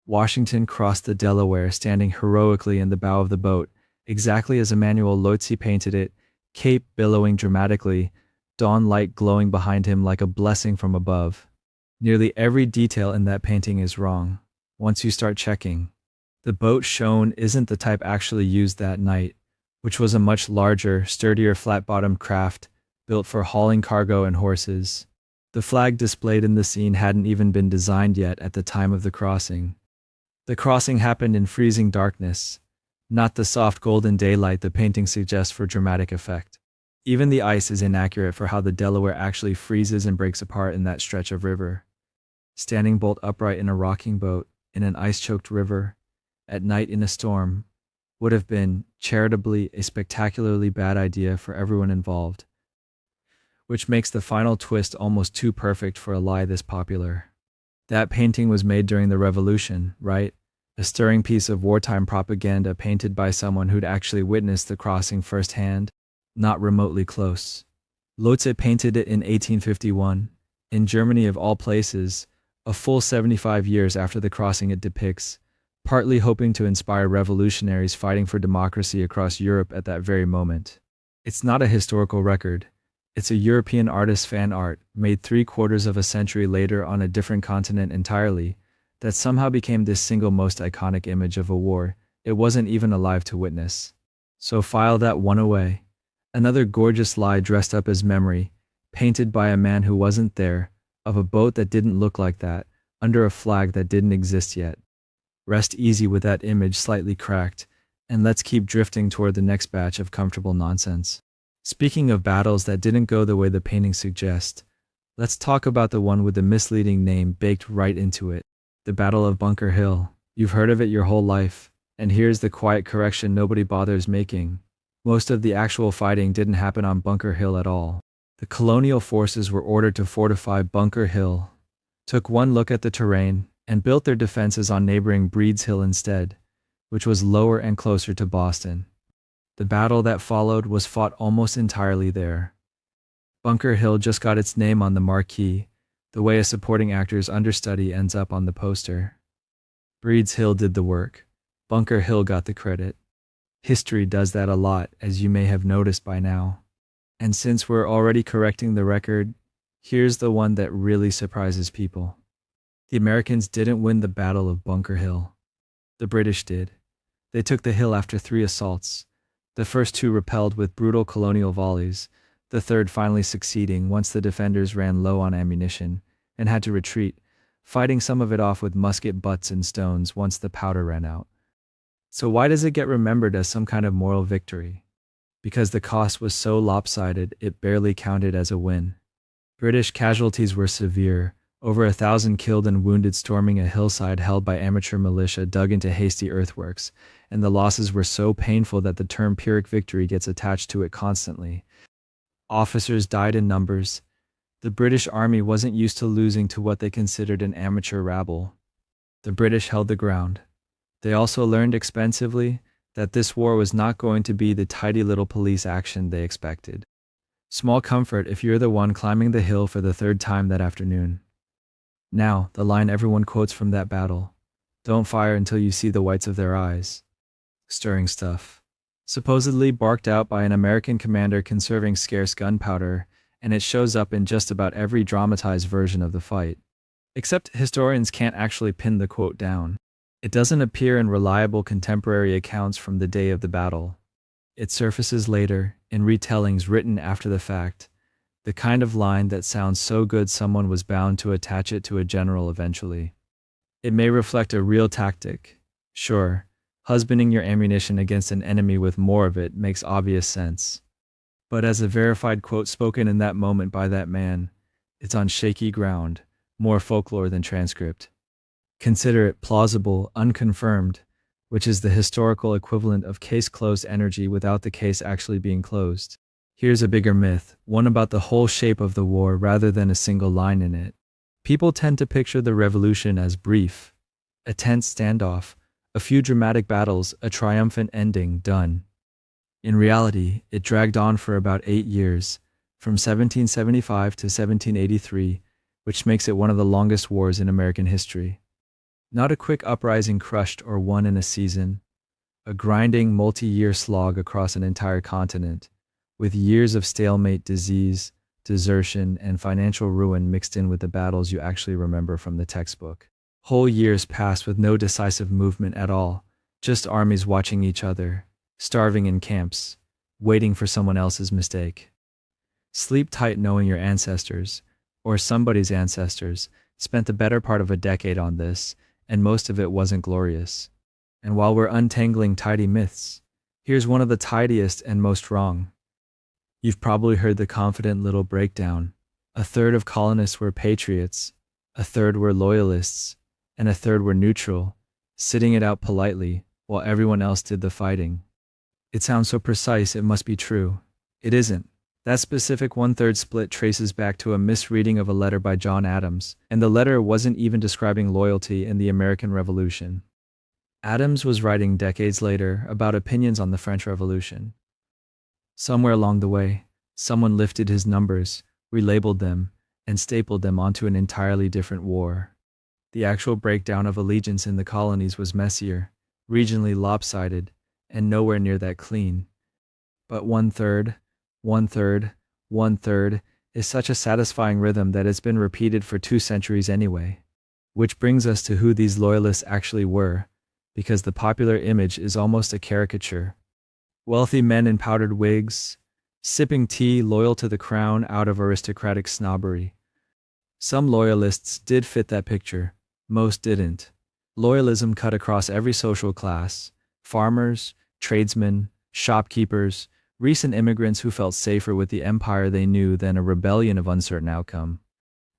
Washington crossed the Delaware standing heroically in the bow of the boat, exactly as Emmanuel Lotzi painted it, cape billowing dramatically, dawn light glowing behind him like a blessing from above. Nearly every detail in that painting is wrong, once you start checking. The boat shown isn't the type actually used that night, which was a much larger, sturdier flat-bottomed craft, built for hauling cargo and horses. The flag displayed in the scene hadn't even been designed yet at the time of the crossing. The crossing happened in freezing darkness, not the soft golden daylight the painting suggests for dramatic effect. Even the ice is inaccurate for how the Delaware actually freezes and breaks apart in that stretch of river. Standing bolt upright in a rocking boat, in an ice-choked river, at night in a storm, would have been, charitably, a spectacularly bad idea for everyone involved, which makes the final twist almost too perfect for a lie this popular. That painting was made during the Revolution, right? A stirring piece of wartime propaganda painted by someone who'd actually witnessed the crossing firsthand, not remotely close. Lotze painted it in 1851, in Germany of all places, a full 75 years after the crossing it depicts, partly hoping to inspire revolutionaries fighting for democracy across Europe at that very moment. It's not a historical record. It's a European artist's fan art, made 3/4 of a century later on a different continent entirely, that somehow became this single most iconic image of a war it wasn't even alive to witness. So file that one away. Another gorgeous lie dressed up as memory, painted by a man who wasn't there, of a boat that didn't look like that, under a flag that didn't exist yet. Rest easy with that image slightly cracked, and let's keep drifting toward the next batch of comfortable nonsense. Speaking of battles that didn't go the way the painting suggests, let's talk about the one with the misleading name baked right into it. The Battle of Bunker Hill. You've heard of it your whole life, and here's the quiet correction nobody bothers making. Most of the actual fighting didn't happen on Bunker Hill at all. The colonial forces were ordered to fortify Bunker Hill, took one look at the terrain, and built their defenses on neighboring Breed's Hill instead, which was lower and closer to Boston. The battle that followed was fought almost entirely there. Bunker Hill just got its name on the marquee, the way a supporting actor's understudy ends up on the poster. Breed's Hill did the work. Bunker Hill got the credit. History does that a lot, as you may have noticed by now. And since we're already correcting the record, here's the one that really surprises people. The Americans didn't win the Battle of Bunker Hill. The British did. They took the hill after 3 assaults. The first 2 repelled with brutal colonial volleys, the third finally succeeding once the defenders ran low on ammunition and had to retreat, fighting some of it off with musket butts and stones once the powder ran out. So why does it get remembered as some kind of moral victory? Because the cost was so lopsided it barely counted as a win. British casualties were severe, over 1,000 killed and wounded storming a hillside held by amateur militia dug into hasty earthworks, and the losses were so painful that the term Pyrrhic victory gets attached to it constantly. Officers died in numbers. The British Army wasn't used to losing to what they considered an amateur rabble. The British held the ground. They also learned expensively that this war was not going to be the tidy little police action they expected. Small comfort if you're the one climbing the hill for the 3rd time that afternoon. Now, the line everyone quotes from that battle: "Don't fire until you see the whites of their eyes." Stirring stuff. Supposedly barked out by an American commander conserving scarce gunpowder, and it shows up in just about every dramatized version of the fight. Except historians can't actually pin the quote down. It doesn't appear in reliable contemporary accounts from the day of the battle. It surfaces later, in retellings written after the fact, the kind of line that sounds so good someone was bound to attach it to a general eventually. It may reflect a real tactic. Sure, husbanding your ammunition against an enemy with more of it makes obvious sense. But as a verified quote spoken in that moment by that man, it's on shaky ground, more folklore than transcript. Consider it plausible, unconfirmed, which is the historical equivalent of case closed energy without the case actually being closed. Here's a bigger myth, one about the whole shape of the war rather than a single line in it. People tend to picture the revolution as brief, a tense standoff, A few dramatic battles, a triumphant ending, done. In reality, it dragged on for about 8 years, from 1775 to 1783, which makes it one of the longest wars in American history. Not a quick uprising crushed or won in a season, a grinding multi-year slog across an entire continent, with years of stalemate, disease, desertion, and financial ruin mixed in with the battles you actually remember from the textbook. Whole years passed with no decisive movement at all, just armies watching each other, starving in camps, waiting for someone else's mistake. Sleep tight knowing your ancestors, or somebody's ancestors, spent the better part of a decade on this, and most of it wasn't glorious. And while we're untangling tidy myths, here's one of the tidiest and most wrong. You've probably heard the confident little breakdown. A third of colonists were patriots, a third were loyalists, and a third were neutral, sitting it out politely while everyone else did the fighting. It sounds so precise it must be true. It isn't. That specific one-third split traces back to a misreading of a letter by John Adams, and the letter wasn't even describing loyalty in the American Revolution. Adams was writing decades later about opinions on the French Revolution. Somewhere along the way, someone lifted his numbers, relabeled them, and stapled them onto an entirely different war. The actual breakdown of allegiance in the colonies was messier, regionally lopsided, and nowhere near that clean. But one-third, one-third, one-third is such a satisfying rhythm that it's been repeated for 2 centuries anyway. Which brings us to who these loyalists actually were, because the popular image is almost a caricature. Wealthy men in powdered wigs, sipping tea loyal to the crown out of aristocratic snobbery. Some loyalists did fit that picture, most didn't. Loyalism cut across every social class: farmers, tradesmen, shopkeepers, recent immigrants who felt safer with the empire they knew than a rebellion of uncertain outcome.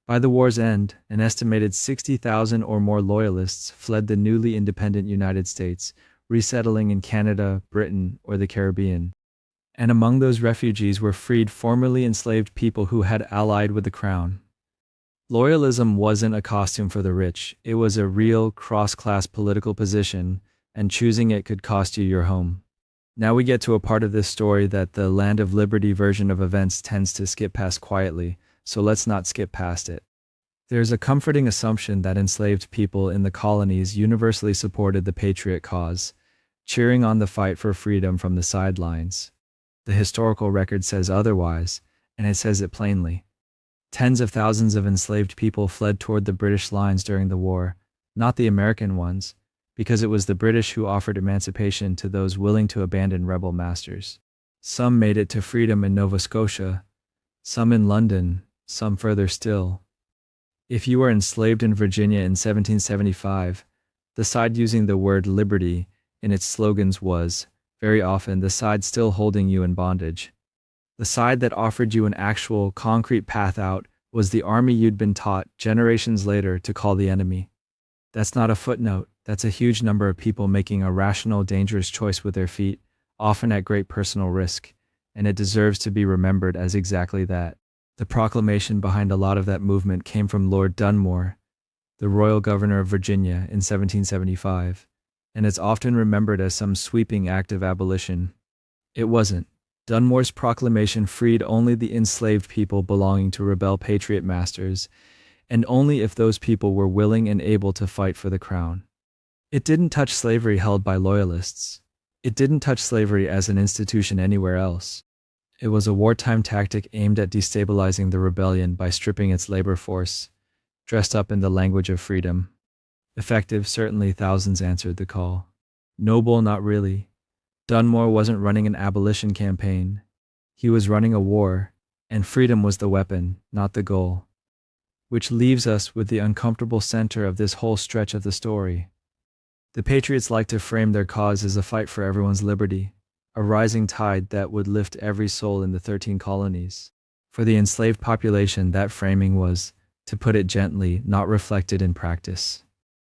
By the war's end, an estimated 60,000 or more loyalists fled the newly independent United States, resettling in Canada, Britain, or the Caribbean. And among those refugees were freed formerly enslaved people who had allied with the crown. Loyalism wasn't a costume for the rich, it was a real cross-class political position, and choosing it could cost you your home. Now we get to a part of this story that the Land of Liberty version of events tends to skip past quietly, so let's not skip past it. There's a comforting assumption that enslaved people in the colonies universally supported the patriot cause, cheering on the fight for freedom from the sidelines. The historical record says otherwise, and it says it plainly. Tens of thousands of enslaved people fled toward the British lines during the war, not the American ones, because it was the British who offered emancipation to those willing to abandon rebel masters. Some made it to freedom in Nova Scotia, some in London, some further still. If you were enslaved in Virginia in 1775, the side using the word liberty in its slogans was, very often, the side still holding you in bondage. The side that offered you an actual, concrete path out was the army you'd been taught generations later to call the enemy. That's not a footnote, that's a huge number of people making a rational, dangerous choice with their feet, often at great personal risk, and it deserves to be remembered as exactly that. The proclamation behind a lot of that movement came from Lord Dunmore, the royal governor of Virginia, in 1775, and it's often remembered as some sweeping act of abolition. It wasn't. Dunmore's proclamation freed only the enslaved people belonging to rebel patriot masters, and only if those people were willing and able to fight for the crown. It didn't touch slavery held by loyalists. It didn't touch slavery as an institution anywhere else. It was a wartime tactic aimed at destabilizing the rebellion by stripping its labor force, dressed up in the language of freedom. Effective, certainly thousands answered the call. Noble, not really. Dunmore wasn't running an abolition campaign. He was running a war, and freedom was the weapon, not the goal. Which leaves us with the uncomfortable center of this whole stretch of the story. The Patriots like to frame their cause as a fight for everyone's liberty, a rising tide that would lift every soul in the 13 colonies. For the enslaved population, that framing was, to put it gently, not reflected in practice.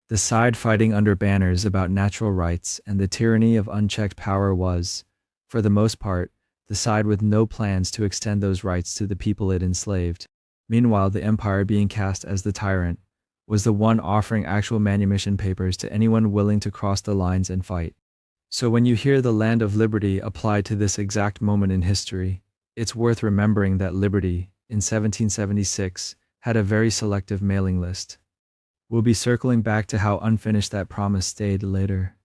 The side fighting under banners about natural rights and the tyranny of unchecked power was, for the most part, the side with no plans to extend those rights to the people it enslaved. Meanwhile, the empire being cast as the tyrant was the one offering actual manumission papers to anyone willing to cross the lines and fight. So when you hear the land of liberty applied to this exact moment in history, it's worth remembering that Liberty, in 1776, had a very selective mailing list. We'll be circling back to how unfinished that promise stayed later.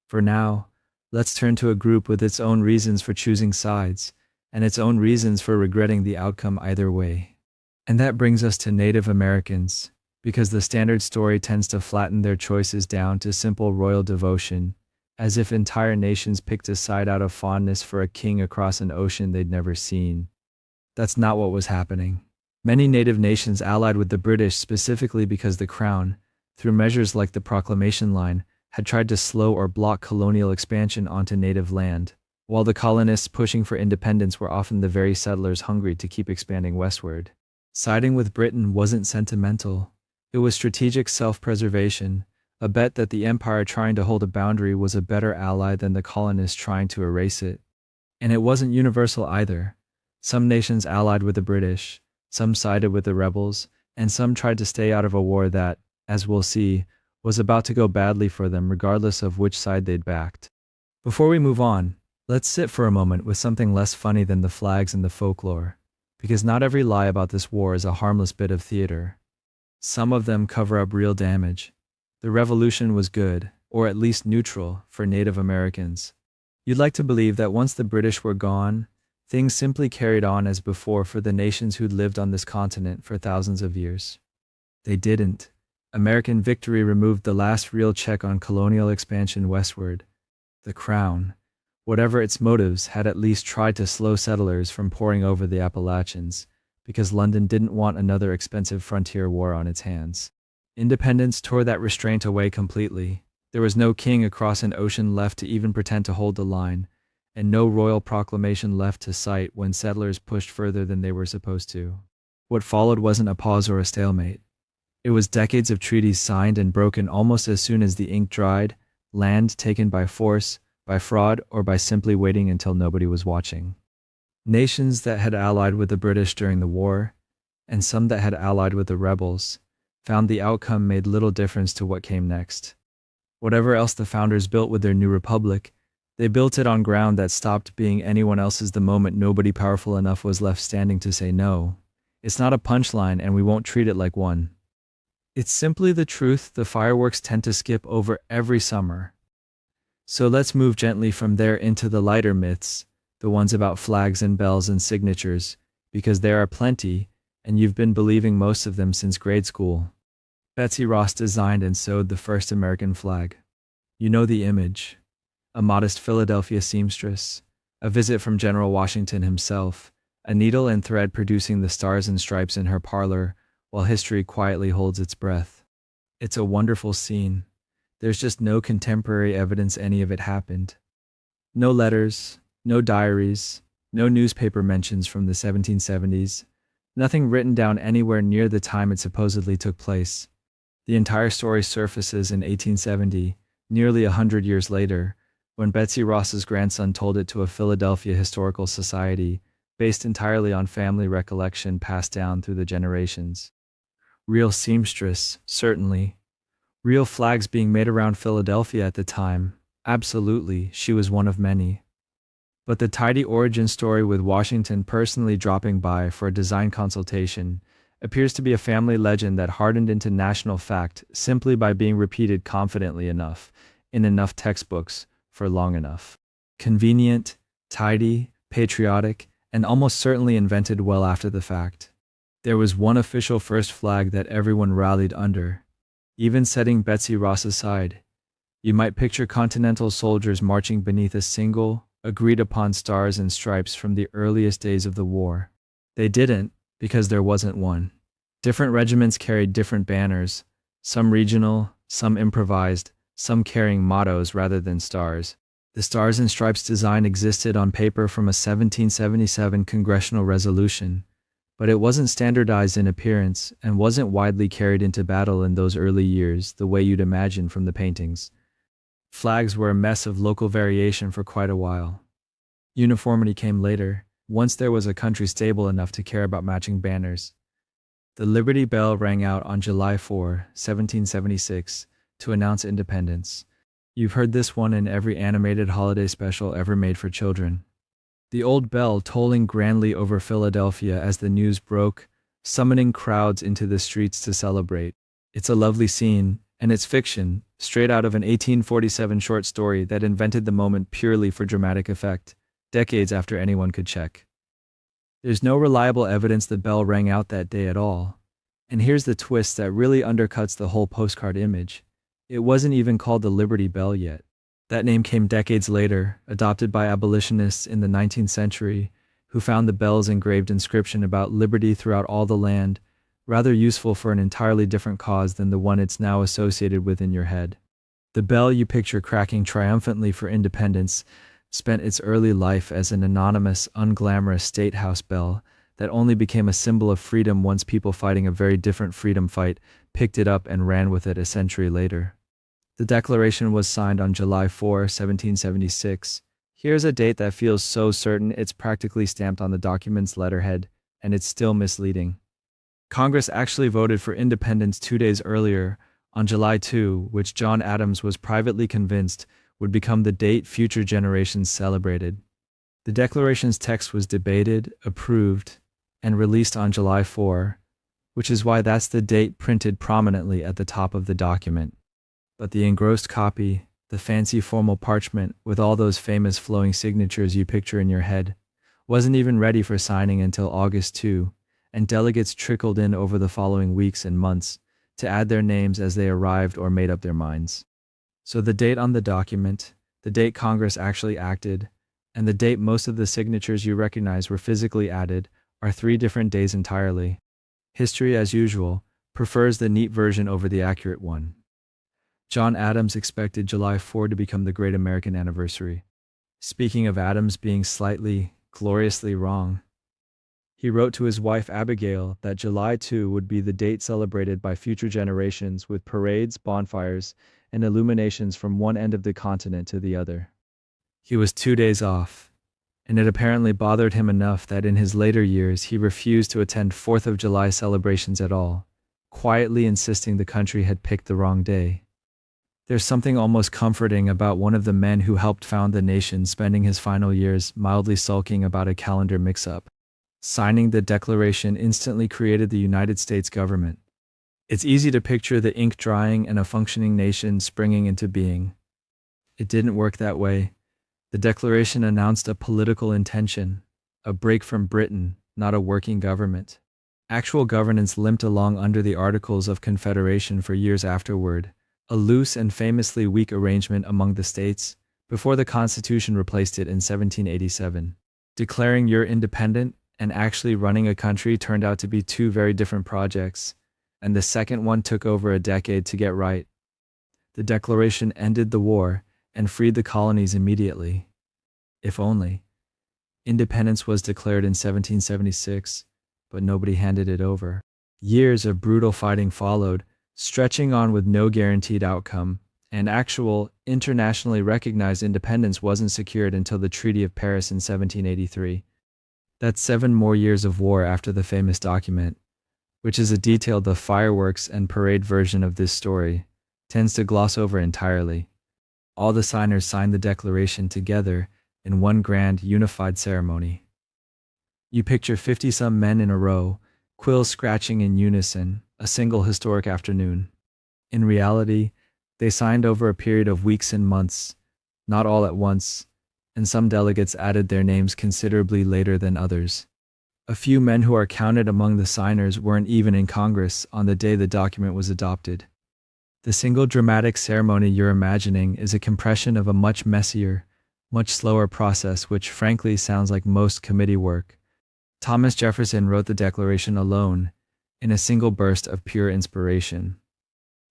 For now, let's turn to a group with its own reasons for choosing sides, and its own reasons for regretting the outcome either way. And that brings us to Native Americans, because the standard story tends to flatten their choices down to simple royal devotion, as if entire nations picked a side out of fondness for a king across an ocean they'd never seen. That's not what was happening. Many native nations allied with the British specifically because the Crown, through measures like the Proclamation Line, had tried to slow or block colonial expansion onto native land, while the colonists pushing for independence were often the very settlers hungry to keep expanding westward. Siding with Britain wasn't sentimental. It was strategic self-preservation, a bet that the empire trying to hold a boundary was a better ally than the colonists trying to erase it. And it wasn't universal either. Some nations allied with the British, some sided with the rebels, and some tried to stay out of a war that, as we'll see, was about to go badly for them regardless of which side they'd backed. Before we move on, let's sit for a moment with something less funny than the flags and the folklore, because not every lie about this war is a harmless bit of theater. Some of them cover up real damage. The revolution was good, or at least neutral, for Native Americans. You'd like to believe that once the British were gone, things simply carried on as before for the nations who'd lived on this continent for thousands of years. They didn't. American victory removed the last real check on colonial expansion westward. The Crown, whatever its motives, had at least tried to slow settlers from pouring over the Appalachians, because London didn't want another expensive frontier war on its hands. Independence tore that restraint away completely. There was no king across an ocean left to even pretend to hold the line, and no royal proclamation left to cite when settlers pushed further than they were supposed to. What followed wasn't a pause or a stalemate. It was decades of treaties signed and broken almost as soon as the ink dried, land taken by force, by fraud, or by simply waiting until nobody was watching. Nations that had allied with the British during the war, and some that had allied with the rebels, found the outcome made little difference to what came next. Whatever else the founders built with their new republic, they built it on ground that stopped being anyone else's the moment nobody powerful enough was left standing to say no. It's not a punchline, and we won't treat it like one. It's simply the truth the fireworks tend to skip over every summer. So let's move gently from there into the lighter myths, the ones about flags and bells and signatures, because there are plenty, and you've been believing most of them since grade school. Betsy Ross designed and sewed the first American flag. You know the image. A modest Philadelphia seamstress, a visit from General Washington himself, a needle and thread producing the stars and stripes in her parlor, while history quietly holds its breath. It's a wonderful scene. There's just no contemporary evidence any of it happened. No letters, no diaries, no newspaper mentions from the 1770s, nothing written down anywhere near the time it supposedly took place. The entire story surfaces in 1870, nearly 100 years later, when Betsy Ross's grandson told it to a Philadelphia historical society based entirely on family recollection passed down through the generations. Real seamstress, certainly. Real flags being made around Philadelphia at the time, absolutely, she was one of many. But the tidy origin story with Washington personally dropping by for a design consultation appears to be a family legend that hardened into national fact simply by being repeated confidently enough, in enough textbooks, for long enough. Convenient, tidy, patriotic, and almost certainly invented well after the fact. There was one official first flag that everyone rallied under. Even setting Betsy Ross aside, you might picture Continental soldiers marching beneath a single, agreed-upon stars and stripes from the earliest days of the war. They didn't, because there wasn't one. Different regiments carried different banners, some regional, some improvised, some carrying mottos rather than stars. The Stars and Stripes design existed on paper from a 1777 congressional resolution, but it wasn't standardized in appearance and wasn't widely carried into battle in those early years the way you'd imagine from the paintings. Flags were a mess of local variation for quite a while. Uniformity came later, once there was a country stable enough to care about matching banners. The Liberty Bell rang out on July 4, 1776, to announce independence. You've heard this one in every animated holiday special ever made for children. The old bell tolling grandly over Philadelphia as the news broke, summoning crowds into the streets to celebrate. It's a lovely scene, and it's fiction, straight out of an 1847 short story that invented the moment purely for dramatic effect, decades after anyone could check. There's no reliable evidence the bell rang out that day at all. And here's the twist that really undercuts the whole postcard image. It wasn't even called the Liberty Bell yet. That name came decades later, adopted by abolitionists in the 19th century, who found the bell's engraved inscription about liberty throughout all the land rather useful for an entirely different cause than the one it's now associated with in your head. The bell you picture cracking triumphantly for independence spent its early life as an anonymous, unglamorous state house bell that only became a symbol of freedom once people fighting a very different freedom fight picked it up and ran with it a century later. The Declaration was signed on July 4, 1776. Here's a date that feels so certain it's practically stamped on the document's letterhead, and it's still misleading. Congress actually voted for independence 2 days earlier, on July 2, which John Adams was privately convinced would become the date future generations celebrated. The Declaration's text was debated, approved, and released on July 4, which is why that's the date printed prominently at the top of the document. But the engrossed copy, the fancy formal parchment with all those famous flowing signatures you picture in your head, wasn't even ready for signing until August 2, and delegates trickled in over the following weeks and months to add their names as they arrived or made up their minds. So the date on the document, the date Congress actually acted, and the date most of the signatures you recognize were physically added are 3 different days entirely. History, as usual, prefers the neat version over the accurate one. John Adams expected July 4 to become the great American anniversary. Speaking of Adams being slightly, gloriously wrong, he wrote to his wife Abigail that July 2 would be the date celebrated by future generations with parades, bonfires, and illuminations from one end of the continent to the other. He was 2 days off, and it apparently bothered him enough that in his later years he refused to attend 4th of July celebrations at all, quietly insisting the country had picked the wrong day. There's something almost comforting about one of the men who helped found the nation spending his final years mildly sulking about a calendar mix-up. Signing the Declaration instantly created the United States government. It's easy to picture the ink drying and a functioning nation springing into being. It didn't work that way. The Declaration announced a political intention, a break from Britain, not a working government. Actual governance limped along under the Articles of Confederation for years afterward, a loose and famously weak arrangement among the states, before the Constitution replaced it in 1787. Declaring you're independent and actually running a country turned out to be 2 very different projects, and the second one took over a decade to get right. The Declaration ended the war and freed the colonies immediately. If only. Independence was declared in 1776, but nobody handed it over. Years of brutal fighting followed, stretching on with no guaranteed outcome, and actual, internationally recognized independence wasn't secured until the Treaty of Paris in 1783. That's 7 more years of war after the famous document, which is a detail the fireworks and parade version of this story tends to gloss over entirely. All the signers signed the Declaration together in one grand, unified ceremony. You picture 50-some men in a row, quills scratching in unison, a single historic afternoon. In reality, they signed over a period of weeks and months, not all at once, and some delegates added their names considerably later than others. A few men who are counted among the signers weren't even in Congress on the day the document was adopted. The single dramatic ceremony you're imagining is a compression of a much messier, much slower process which frankly sounds like most committee work. Thomas Jefferson wrote the Declaration alone, in a single burst of pure inspiration.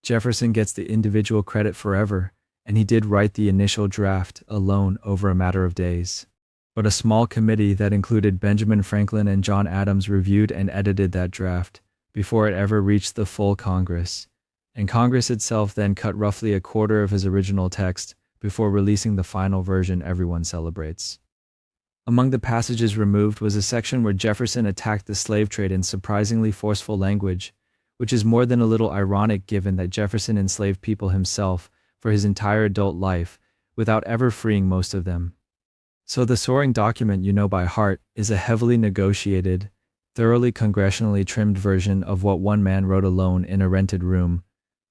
Jefferson gets the individual credit forever, and he did write the initial draft alone over a matter of days. But a small committee that included Benjamin Franklin and John Adams reviewed and edited that draft before it ever reached the full Congress, and Congress itself then cut roughly a quarter of his original text before releasing the final version everyone celebrates. Among the passages removed was a section where Jefferson attacked the slave trade in surprisingly forceful language, which is more than a little ironic given that Jefferson enslaved people himself for his entire adult life without ever freeing most of them. So the soaring document you know by heart is a heavily negotiated, thoroughly congressionally trimmed version of what one man wrote alone in a rented room,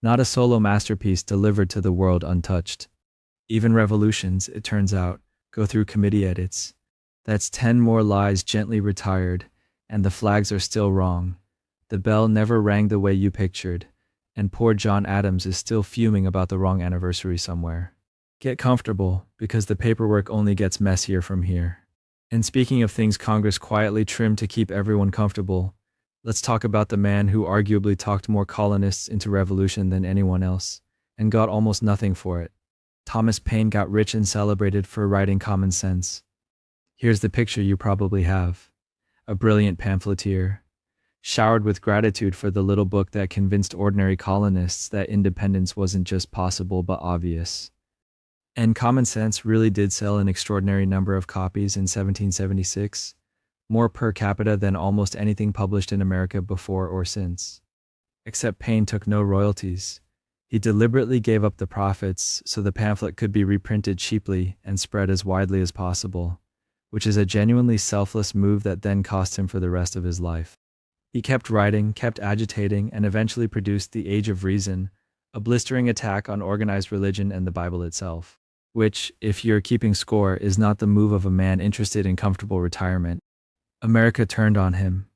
not a solo masterpiece delivered to the world untouched. Even revolutions, it turns out, go through committee edits. That's 10 more lies gently retired, and the flags are still wrong. The bell never rang the way you pictured, and poor John Adams is still fuming about the wrong anniversary somewhere. Get comfortable, because the paperwork only gets messier from here. And speaking of things Congress quietly trimmed to keep everyone comfortable, let's talk about the man who arguably talked more colonists into revolution than anyone else, and got almost nothing for it. Thomas Paine got rich and celebrated for writing Common Sense. Here's the picture you probably have. A brilliant pamphleteer, showered with gratitude for the little book that convinced ordinary colonists that independence wasn't just possible but obvious. And Common Sense really did sell an extraordinary number of copies in 1776, more per capita than almost anything published in America before or since. Except Paine took no royalties. He deliberately gave up the profits so the pamphlet could be reprinted cheaply and spread as widely as possible, which is a genuinely selfless move that then cost him for the rest of his life. He kept writing, kept agitating, and eventually produced The Age of Reason, a blistering attack on organized religion and the Bible itself, which, if you're keeping score, is not the move of a man interested in comfortable retirement. America turned on him.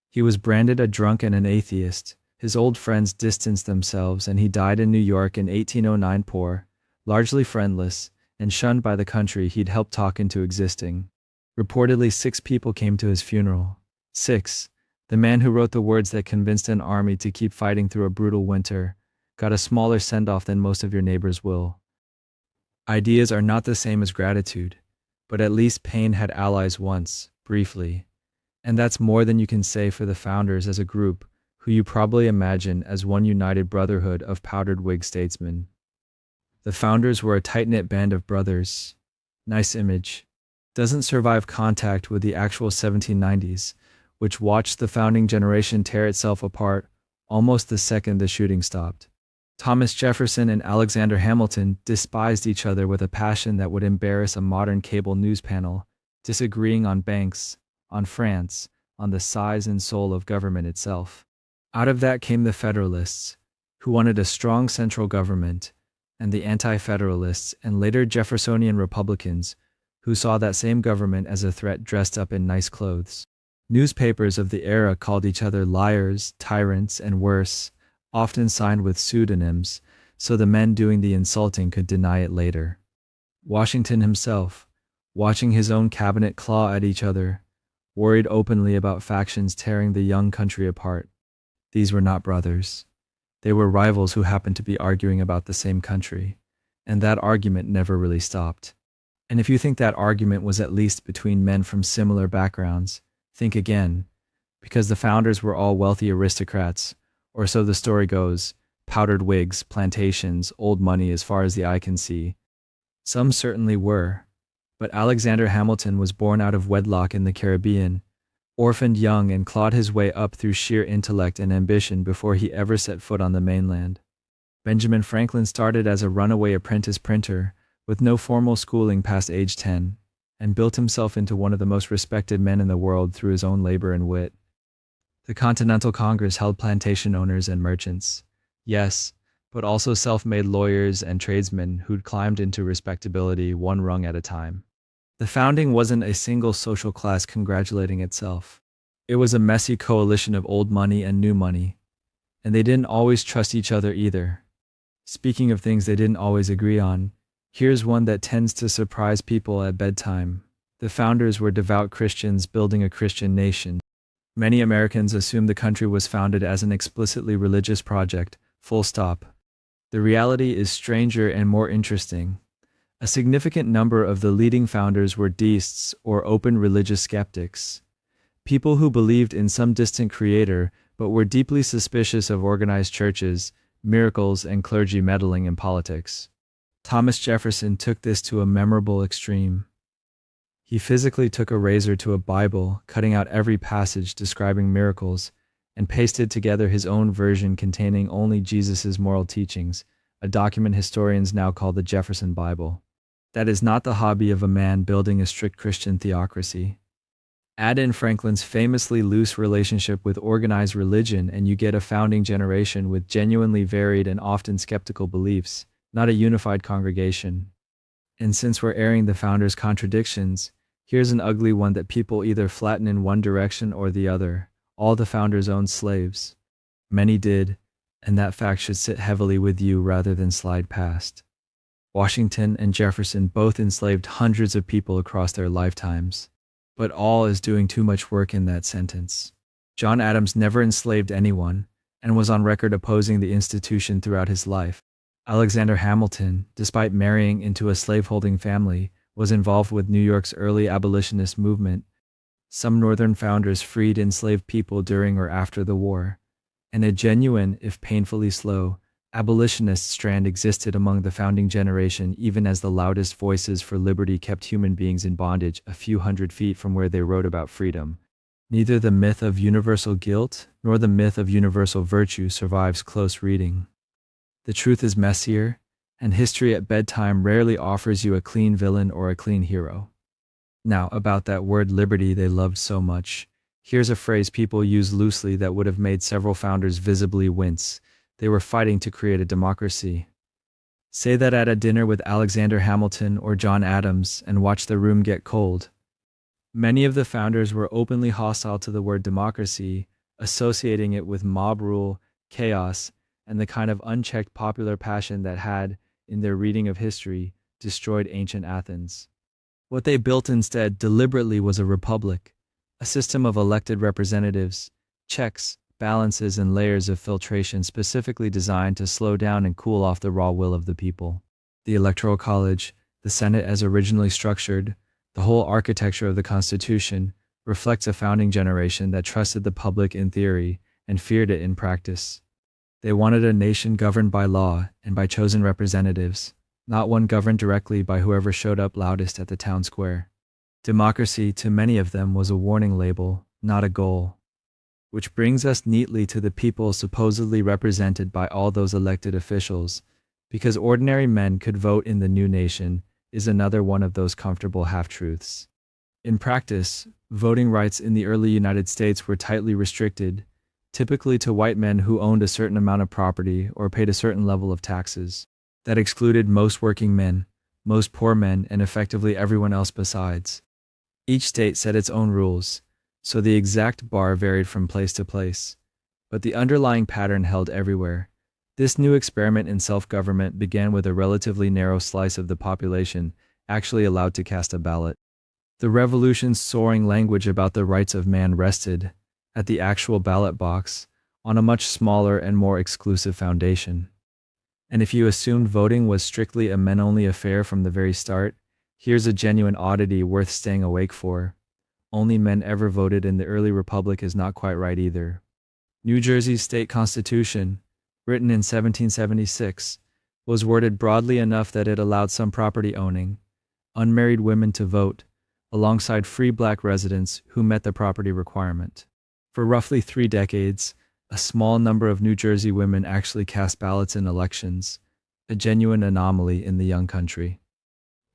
He was branded a drunk and an atheist. His old friends distanced themselves, and he died in New York in 1809 poor, largely friendless, and shunned by the country he'd helped talk into existing. Reportedly 6 people came to his funeral. 6. The man who wrote the words that convinced an army to keep fighting through a brutal winter got a smaller send-off than most of your neighbors will. Ideas are not the same as gratitude, but at least Paine had allies once, briefly. And that's more than you can say for the founders as a group, who you probably imagine as one united brotherhood of powdered wig statesmen. The founders were a tight-knit band of brothers. Nice image. Doesn't survive contact with the actual 1790s, which watched the founding generation tear itself apart almost the second the shooting stopped. Thomas Jefferson and Alexander Hamilton despised each other with a passion that would embarrass a modern cable news panel, disagreeing on banks, on France, on the size and soul of government itself. Out of that came the Federalists, who wanted a strong central government, and the Anti-Federalists and later Jeffersonian Republicans, who saw that same government as a threat dressed up in nice clothes. Newspapers of the era called each other liars, tyrants, and worse, often signed with pseudonyms, so the men doing the insulting could deny it later. Washington himself, watching his own cabinet claw at each other, worried openly about factions tearing the young country apart. These were not brothers. They were rivals who happened to be arguing about the same country, and that argument never really stopped. And if you think that argument was at least between men from similar backgrounds, think again, because the founders were all wealthy aristocrats, or so the story goes, powdered wigs, plantations, old money as far as the eye can see. Some certainly were, but Alexander Hamilton was born out of wedlock in the Caribbean, orphaned young and clawed his way up through sheer intellect and ambition before he ever set foot on the mainland. Benjamin Franklin started as a runaway apprentice printer, with no formal schooling past age 10, and built himself into one of the most respected men in the world through his own labor and wit. The Continental Congress held plantation owners and merchants, yes, but also self-made lawyers and tradesmen who'd climbed into respectability one rung at a time. The founding wasn't a single social class congratulating itself. It was a messy coalition of old money and new money, and they didn't always trust each other either. Speaking of things they didn't always agree on, here's one that tends to surprise people at bedtime. The founders were devout Christians building a Christian nation. Many Americans assumed the country was founded as an explicitly religious project, full stop. The reality is stranger and more interesting. A significant number of the leading founders were deists or open religious skeptics, people who believed in some distant creator but were deeply suspicious of organized churches, miracles, and clergy meddling in politics. Thomas Jefferson took this to a memorable extreme. He physically took a razor to a Bible, cutting out every passage describing miracles, and pasted together his own version containing only Jesus' moral teachings, a document historians now call the Jefferson Bible. That is not the hobby of a man building a strict Christian theocracy. Add in Franklin's famously loose relationship with organized religion, and you get a founding generation with genuinely varied and often skeptical beliefs, not a unified congregation. And since we're airing the founders' contradictions, here's an ugly one that people either flatten in one direction or the other. All the founders owned slaves. Many did, and that fact should sit heavily with you rather than slide past. Washington and Jefferson both enslaved hundreds of people across their lifetimes. But all is doing too much work in that sentence. John Adams never enslaved anyone, and was on record opposing the institution throughout his life. Alexander Hamilton, despite marrying into a slaveholding family, was involved with New York's early abolitionist movement. Some Northern founders freed enslaved people during or after the war, and a genuine, if painfully slow, abolitionist strand existed among the founding generation, even as the loudest voices for liberty kept human beings in bondage a few hundred feet from where they wrote about freedom. Neither the myth of universal guilt nor the myth of universal virtue survives close reading. The truth is messier, and history at bedtime rarely offers you a clean villain or a clean hero. Now, about that word liberty they loved so much, here's a phrase people use loosely that would have made several founders visibly wince. They were fighting to create a democracy. Say that at a dinner with Alexander Hamilton or John Adams and watch the room get cold. Many of the founders were openly hostile to the word democracy, associating it with mob rule, chaos, and the kind of unchecked popular passion that had, in their reading of history, destroyed ancient Athens. What they built instead deliberately was a republic, a system of elected representatives, checks, balances, and layers of filtration specifically designed to slow down and cool off the raw will of the people. The Electoral College, the Senate as originally structured, the whole architecture of the Constitution reflects a founding generation that trusted the public in theory and feared it in practice. They wanted a nation governed by law and by chosen representatives, not one governed directly by whoever showed up loudest at the town square. Democracy, to many of them, was a warning label, not a goal. Which brings us neatly to the people supposedly represented by all those elected officials, because ordinary men could vote in the new nation is another one of those comfortable half-truths. In practice, voting rights in the early United States were tightly restricted, typically to white men who owned a certain amount of property or paid a certain level of taxes. That excluded most working men, most poor men, and effectively everyone else besides. Each state set its own rules, so the exact bar varied from place to place, but the underlying pattern held everywhere. This new experiment in self-government began with a relatively narrow slice of the population actually allowed to cast a ballot. The revolution's soaring language about the rights of man rested, at the actual ballot box, on a much smaller and more exclusive foundation. And if you assumed voting was strictly a men-only affair from the very start, here's a genuine oddity worth staying awake for. Only men ever voted in the early republic is not quite right either. New Jersey's state constitution, written in 1776, was worded broadly enough that it allowed some property-owning, unmarried women to vote, alongside free black residents who met the property requirement. For roughly 3 decades, a small number of New Jersey women actually cast ballots in elections, a genuine anomaly in the young country.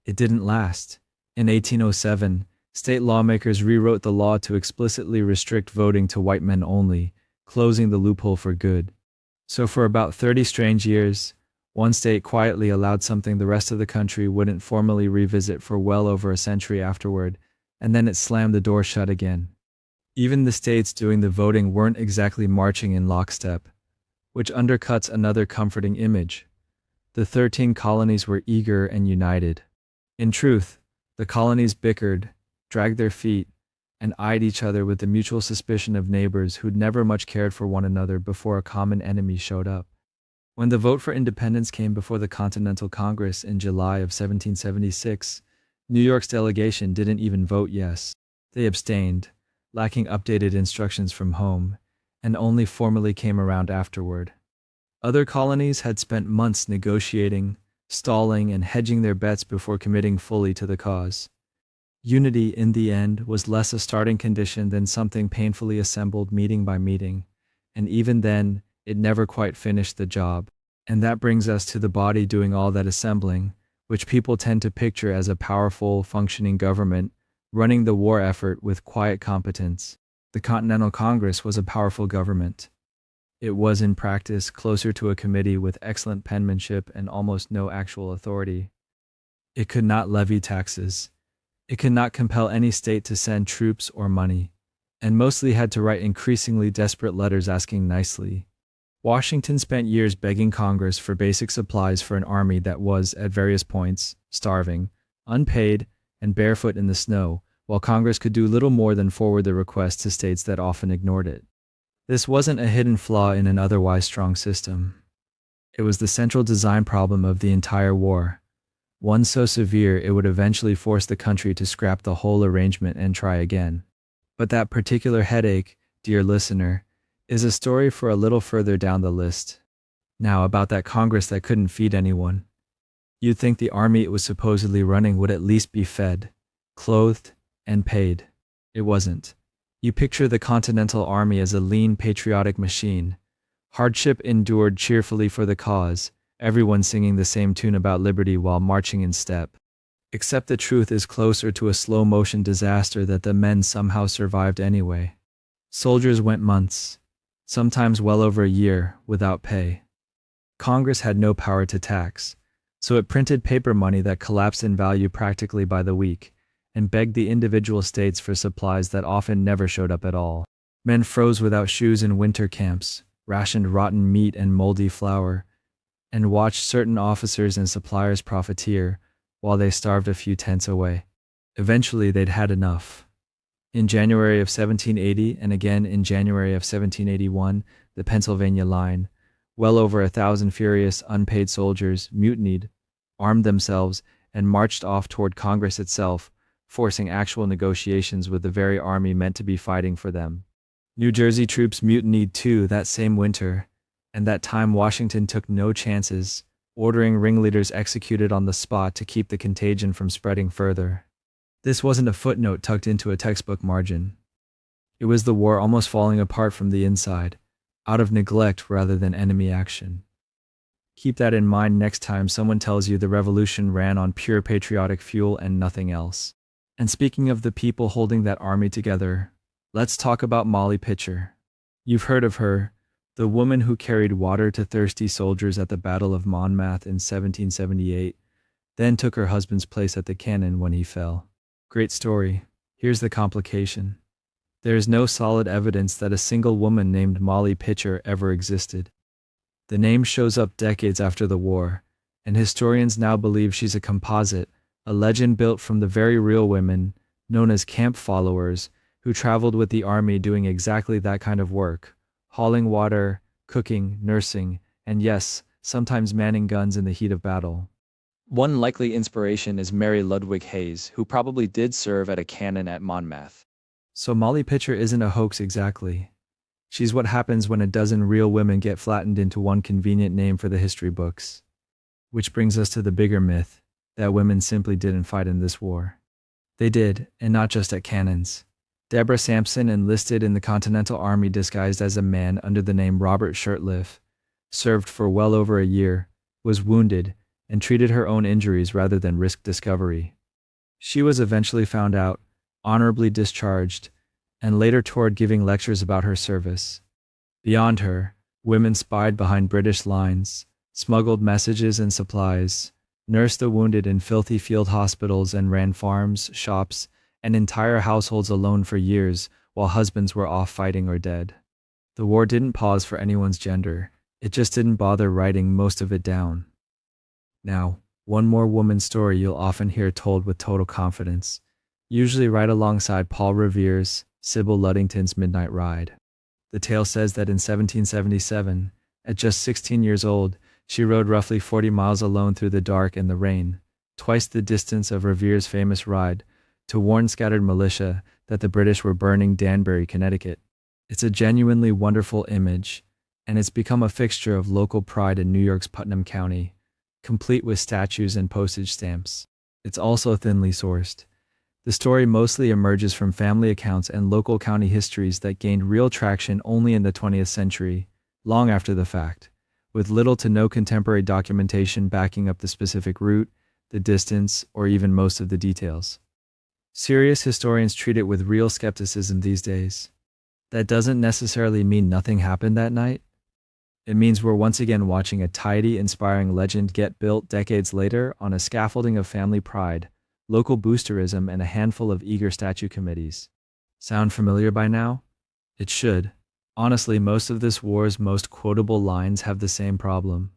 It didn't last. In 1807, state lawmakers rewrote the law to explicitly restrict voting to white men only, closing the loophole for good. So for about 30 strange years, one state quietly allowed something the rest of the country wouldn't formally revisit for well over a century afterward, and then it slammed the door shut again. Even the states doing the voting weren't exactly marching in lockstep, which undercuts another comforting image. The 13 colonies were eager and united. In truth, the colonies bickered, dragged their feet, and eyed each other with the mutual suspicion of neighbors who'd never much cared for one another before a common enemy showed up. When the vote for independence came before the Continental Congress in July of 1776, New York's delegation didn't even vote yes. They abstained, lacking updated instructions from home, and only formally came around afterward. Other colonies had spent months negotiating, stalling, and hedging their bets before committing fully to the cause. Unity, in the end, was less a starting condition than something painfully assembled meeting by meeting, and even then, it never quite finished the job. And that brings us to the body doing all that assembling, which people tend to picture as a powerful, functioning government running the war effort with quiet competence. The Continental Congress was a powerful government. It was, in practice, closer to a committee with excellent penmanship and almost no actual authority. It could not levy taxes. It could not compel any state to send troops or money, and mostly had to write increasingly desperate letters asking nicely. Washington spent years begging Congress for basic supplies for an army that was, at various points, starving, unpaid, and barefoot in the snow, while Congress could do little more than forward the request to states that often ignored it. This wasn't a hidden flaw in an otherwise strong system. It was the central design problem of the entire war, one so severe it would eventually force the country to scrap the whole arrangement and try again. But that particular headache, dear listener, is a story for a little further down the list. Now, about that Congress that couldn't feed anyone. You'd think the army it was supposedly running would at least be fed, clothed, and paid. It wasn't. You picture the Continental Army as a lean, patriotic machine. Hardship endured cheerfully for the cause, everyone singing the same tune about liberty while marching in step. Except the truth is closer to a slow-motion disaster that the men somehow survived anyway. Soldiers went months, sometimes well over a year, without pay. Congress had no power to tax, so it printed paper money that collapsed in value practically by the week, and begged the individual states for supplies that often never showed up at all. Men froze without shoes in winter camps, rationed rotten meat and moldy flour, and watched certain officers and suppliers profiteer while they starved a few tents away. Eventually, they'd had enough. In January of 1780 and again in January of 1781, the Pennsylvania line, well over 1,000 furious, unpaid soldiers mutinied, armed themselves, and marched off toward Congress itself, forcing actual negotiations with the very army meant to be fighting for them. New Jersey troops mutinied too that same winter, and that time Washington took no chances, ordering ringleaders executed on the spot to keep the contagion from spreading further. This wasn't a footnote tucked into a textbook margin. It was the war almost falling apart from the inside, out of neglect rather than enemy action. Keep that in mind next time someone tells you the revolution ran on pure patriotic fuel and nothing else. And speaking of the people holding that army together, let's talk about Molly Pitcher. You've heard of her, the woman who carried water to thirsty soldiers at the Battle of Monmouth in 1778, then took her husband's place at the cannon when he fell. Great story. Here's the complication. There is no solid evidence that a single woman named Molly Pitcher ever existed. The name shows up decades after the war, and historians now believe she's a composite, a legend built from the very real women, known as camp followers, who traveled with the army doing exactly that kind of work, hauling water, cooking, nursing, and yes, sometimes manning guns in the heat of battle. One likely inspiration is Mary Ludwig Hayes, who probably did serve at a cannon at Monmouth. So Molly Pitcher isn't a hoax exactly. She's what happens when a dozen real women get flattened into one convenient name for the history books. Which brings us to the bigger myth, that women simply didn't fight in this war. They did, and not just at cannons. Deborah Sampson enlisted in the Continental Army disguised as a man under the name Robert Shurtleff, served for well over a year, was wounded, and treated her own injuries rather than risk discovery. She was eventually found out, honorably discharged, and later toured giving lectures about her service. Beyond her, women spied behind British lines, smuggled messages and supplies, nursed the wounded in filthy field hospitals, and ran farms, shops, and entire households alone for years while husbands were off fighting or dead. The war didn't pause for anyone's gender, it just didn't bother writing most of it down. Now, one more woman's story you'll often hear told with total confidence, usually right alongside Paul Revere's Sybil Ludington's Midnight Ride. The tale says that in 1777, at just 16 years old, she rode roughly 40 miles alone through the dark and the rain, twice the distance of Revere's famous ride, to warn scattered militia that the British were burning Danbury, Connecticut. It's a genuinely wonderful image, and it's become a fixture of local pride in New York's Putnam County, complete with statues and postage stamps. It's also thinly sourced, The story mostly emerges from family accounts and local county histories that gained real traction only in the 20th century, long after the fact, with little to no contemporary documentation backing up the specific route, the distance, or even most of the details. Serious historians treat it with real skepticism these days. That doesn't necessarily mean nothing happened that night. It means we're once again watching a tidy, inspiring legend get built decades later on a scaffolding of family pride, local boosterism, and a handful of eager statue committees. Sound familiar by now? It should. Honestly, most of this war's most quotable lines have the same problem.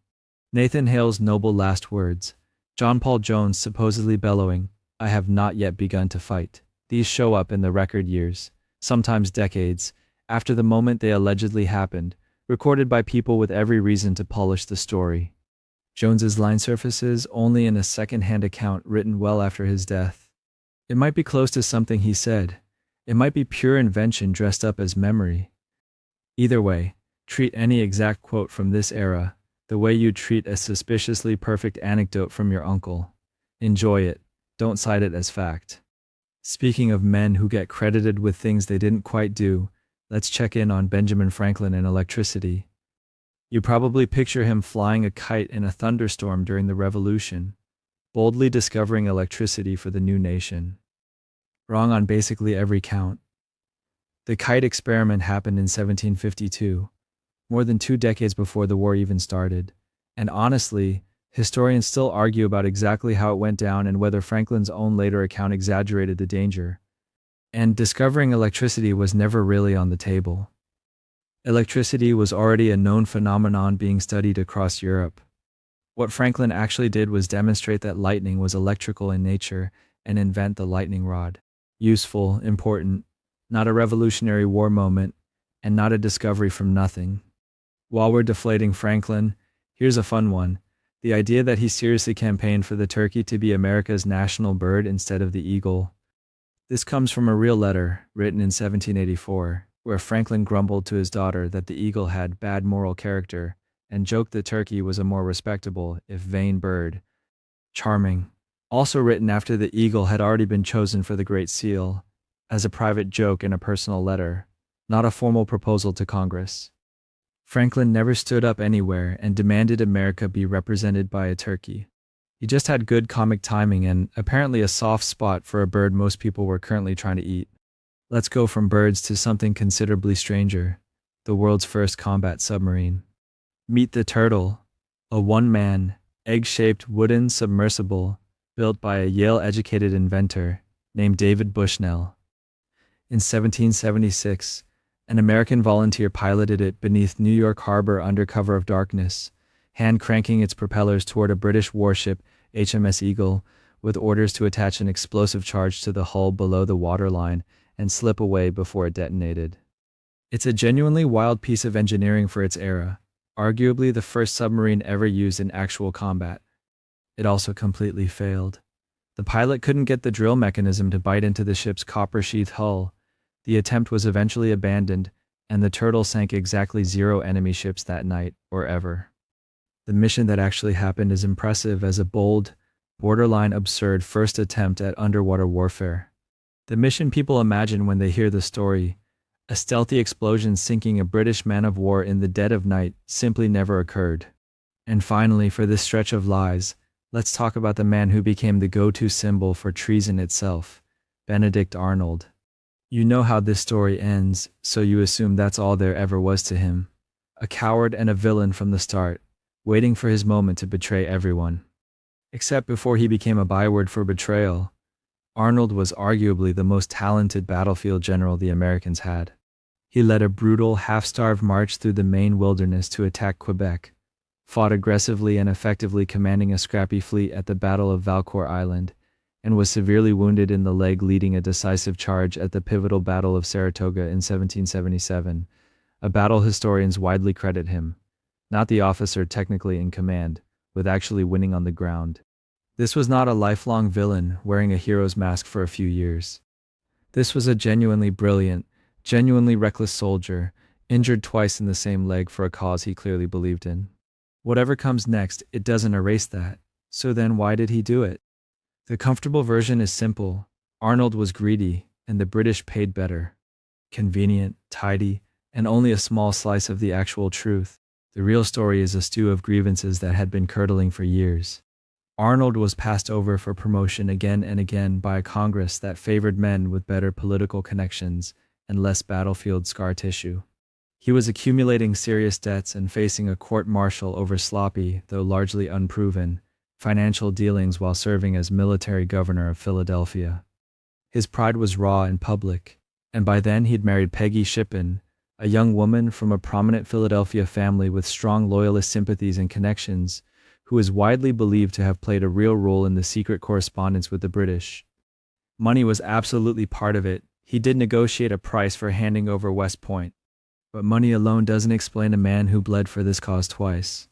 Nathan Hale's noble last words, John Paul Jones supposedly bellowing, "I have not yet begun to fight." These show up in the record years, sometimes decades, after the moment they allegedly happened, recorded by people with every reason to polish the story. Jones's line surfaces only in a second-hand account written well after his death. It might be close to something he said. It might be pure invention dressed up as memory. Either way, treat any exact quote from this era the way you treat a suspiciously perfect anecdote from your uncle. Enjoy it. Don't cite it as fact. Speaking of men who get credited with things they didn't quite do, let's check in on Benjamin Franklin and electricity. You probably picture him flying a kite in a thunderstorm during the Revolution, boldly discovering electricity for the new nation. Wrong on basically every count. The kite experiment happened in 1752, more than 2 decades before the war even started. And honestly, historians still argue about exactly how it went down and whether Franklin's own later account exaggerated the danger. And discovering electricity was never really on the table. Electricity was already a known phenomenon being studied across Europe. What Franklin actually did was demonstrate that lightning was electrical in nature and invent the lightning rod. Useful, important, not a revolutionary war moment, and not a discovery from nothing. While we're deflating Franklin, here's a fun one. The idea that he seriously campaigned for the turkey to be America's national bird instead of the eagle. This comes from a real letter written in 1784, where Franklin grumbled to his daughter that the eagle had bad moral character and joked the turkey was a more respectable, if vain, bird. Charming. Also written after the eagle had already been chosen for the Great Seal, as a private joke in a personal letter, not a formal proposal to Congress. Franklin never stood up anywhere and demanded America be represented by a turkey. He just had good comic timing and apparently a soft spot for a bird most people were currently trying to eat. Let's go from birds to something considerably stranger, the world's first combat submarine. Meet the Turtle, a one-man, egg-shaped wooden submersible built by a Yale-educated inventor named David Bushnell. In 1776, an American volunteer piloted it beneath New York Harbor under cover of darkness, hand-cranking its propellers toward a British warship, HMS Eagle, with orders to attach an explosive charge to the hull below the waterline and slip away before it detonated. It's a genuinely wild piece of engineering for its era, arguably the first submarine ever used in actual combat. It also completely failed. The pilot couldn't get the drill mechanism to bite into the ship's copper-sheathed hull. The attempt was eventually abandoned, and the Turtle sank exactly 0 enemy ships that night, or ever. The mission that actually happened is impressive as a bold, borderline absurd first attempt at underwater warfare. The mission people imagine when they hear the story, a stealthy explosion sinking a British man-of-war in the dead of night, simply never occurred. And finally, for this stretch of lies, let's talk about the man who became the go-to symbol for treason itself, Benedict Arnold. You know how this story ends, so you assume that's all there ever was to him. A coward and a villain from the start, waiting for his moment to betray everyone. Except before he became a byword for betrayal, Arnold was arguably the most talented battlefield general the Americans had. He led a brutal, half-starved march through the Maine wilderness to attack Quebec, fought aggressively and effectively commanding a scrappy fleet at the Battle of Valcour Island, and was severely wounded in the leg leading a decisive charge at the pivotal Battle of Saratoga in 1777, a battle historians widely credit him, not the officer technically in command, with actually winning on the ground. This was not a lifelong villain wearing a hero's mask for a few years. This was a genuinely brilliant, genuinely reckless soldier, injured twice in the same leg for a cause he clearly believed in. Whatever comes next, it doesn't erase that. So then why did he do it? The comfortable version is simple. Arnold was greedy, and the British paid better. Convenient, tidy, and only a small slice of the actual truth. The real story is a stew of grievances that had been curdling for years. Arnold was passed over for promotion again and again by a Congress that favored men with better political connections and less battlefield scar tissue. He was accumulating serious debts and facing a court-martial over sloppy, though largely unproven, financial dealings while serving as military governor of Philadelphia. His pride was raw and public, and by then he'd married Peggy Shippen, a young woman from a prominent Philadelphia family with strong loyalist sympathies and connections, who is widely believed to have played a real role in the secret correspondence with the British. Money was absolutely part of it. He did negotiate a price for handing over West Point. But money alone doesn't explain a man who bled for this cause twice.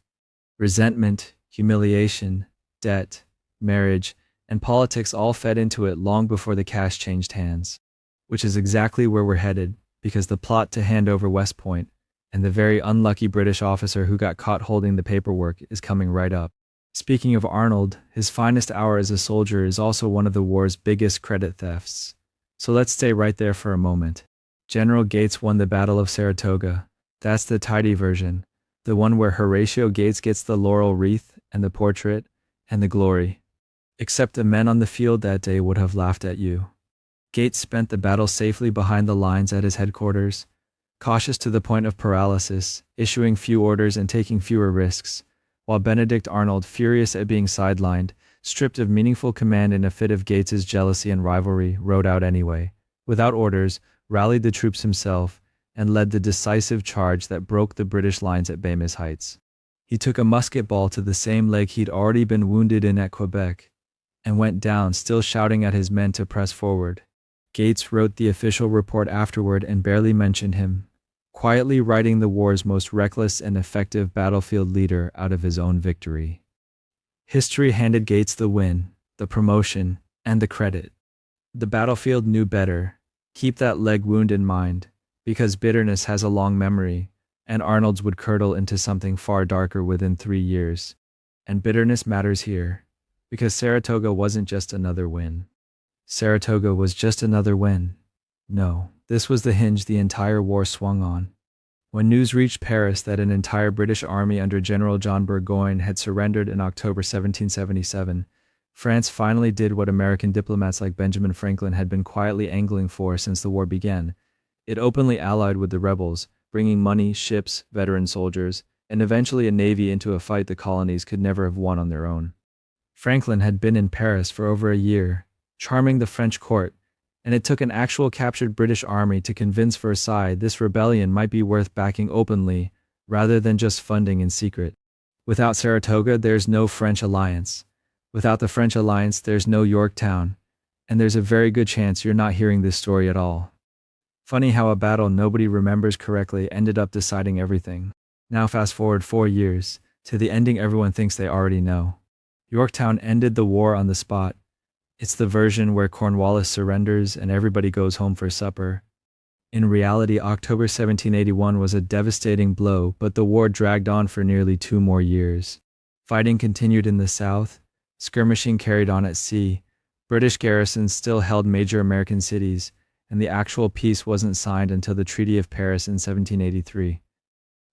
Resentment, humiliation, debt, marriage, and politics all fed into it long before the cash changed hands. Which is exactly where we're headed, because the plot to hand over West Point, and the very unlucky British officer who got caught holding the paperwork, is coming right up. Speaking of Arnold, his finest hour as a soldier is also one of the war's biggest credit thefts. So let's stay right there for a moment. General Gates won the Battle of Saratoga. That's the tidy version, the one where Horatio Gates gets the laurel wreath and the portrait and the glory. Except the men on the field that day would have laughed at you. Gates spent the battle safely behind the lines at his headquarters, cautious to the point of paralysis, issuing few orders and taking fewer risks, while Benedict Arnold, furious at being sidelined, stripped of meaningful command in a fit of Gates's jealousy and rivalry, rode out anyway, without orders, rallied the troops himself, and led the decisive charge that broke the British lines at Bamis Heights. He took a musket ball to the same leg he'd already been wounded in at Quebec, and went down, still shouting at his men to press forward. Gates wrote the official report afterward and barely mentioned him, quietly writing the war's most reckless and effective battlefield leader out of his own victory. History handed Gates the win, the promotion, and the credit. The battlefield knew better. Keep that leg wound in mind, because bitterness has a long memory, and Arnold's would curdle into something far darker within 3 years. And bitterness matters here, because Saratoga wasn't just another win. Saratoga was just another win. No, this was the hinge the entire war swung on. When news reached Paris that an entire British army under General John Burgoyne had surrendered in October 1777, France finally did what American diplomats like Benjamin Franklin had been quietly angling for since the war began. It openly allied with the rebels, bringing money, ships, veteran soldiers, and eventually a navy into a fight the colonies could never have won on their own. Franklin had been in Paris for over a year, charming the French court, and it took an actual captured British army to convince Versailles this rebellion might be worth backing openly rather than just funding in secret. Without Saratoga, there's no French alliance. Without the French alliance, there's no Yorktown, and there's a very good chance you're not hearing this story at all. Funny how a battle nobody remembers correctly ended up deciding everything. Now fast forward 4 years, to the ending everyone thinks they already know. Yorktown ended the war on the spot. It's the version where Cornwallis surrenders and everybody goes home for supper. In reality, October 1781 was a devastating blow, but the war dragged on for nearly 2 more years. Fighting continued in the south, skirmishing carried on at sea, British garrisons still held major American cities, and the actual peace wasn't signed until the Treaty of Paris in 1783.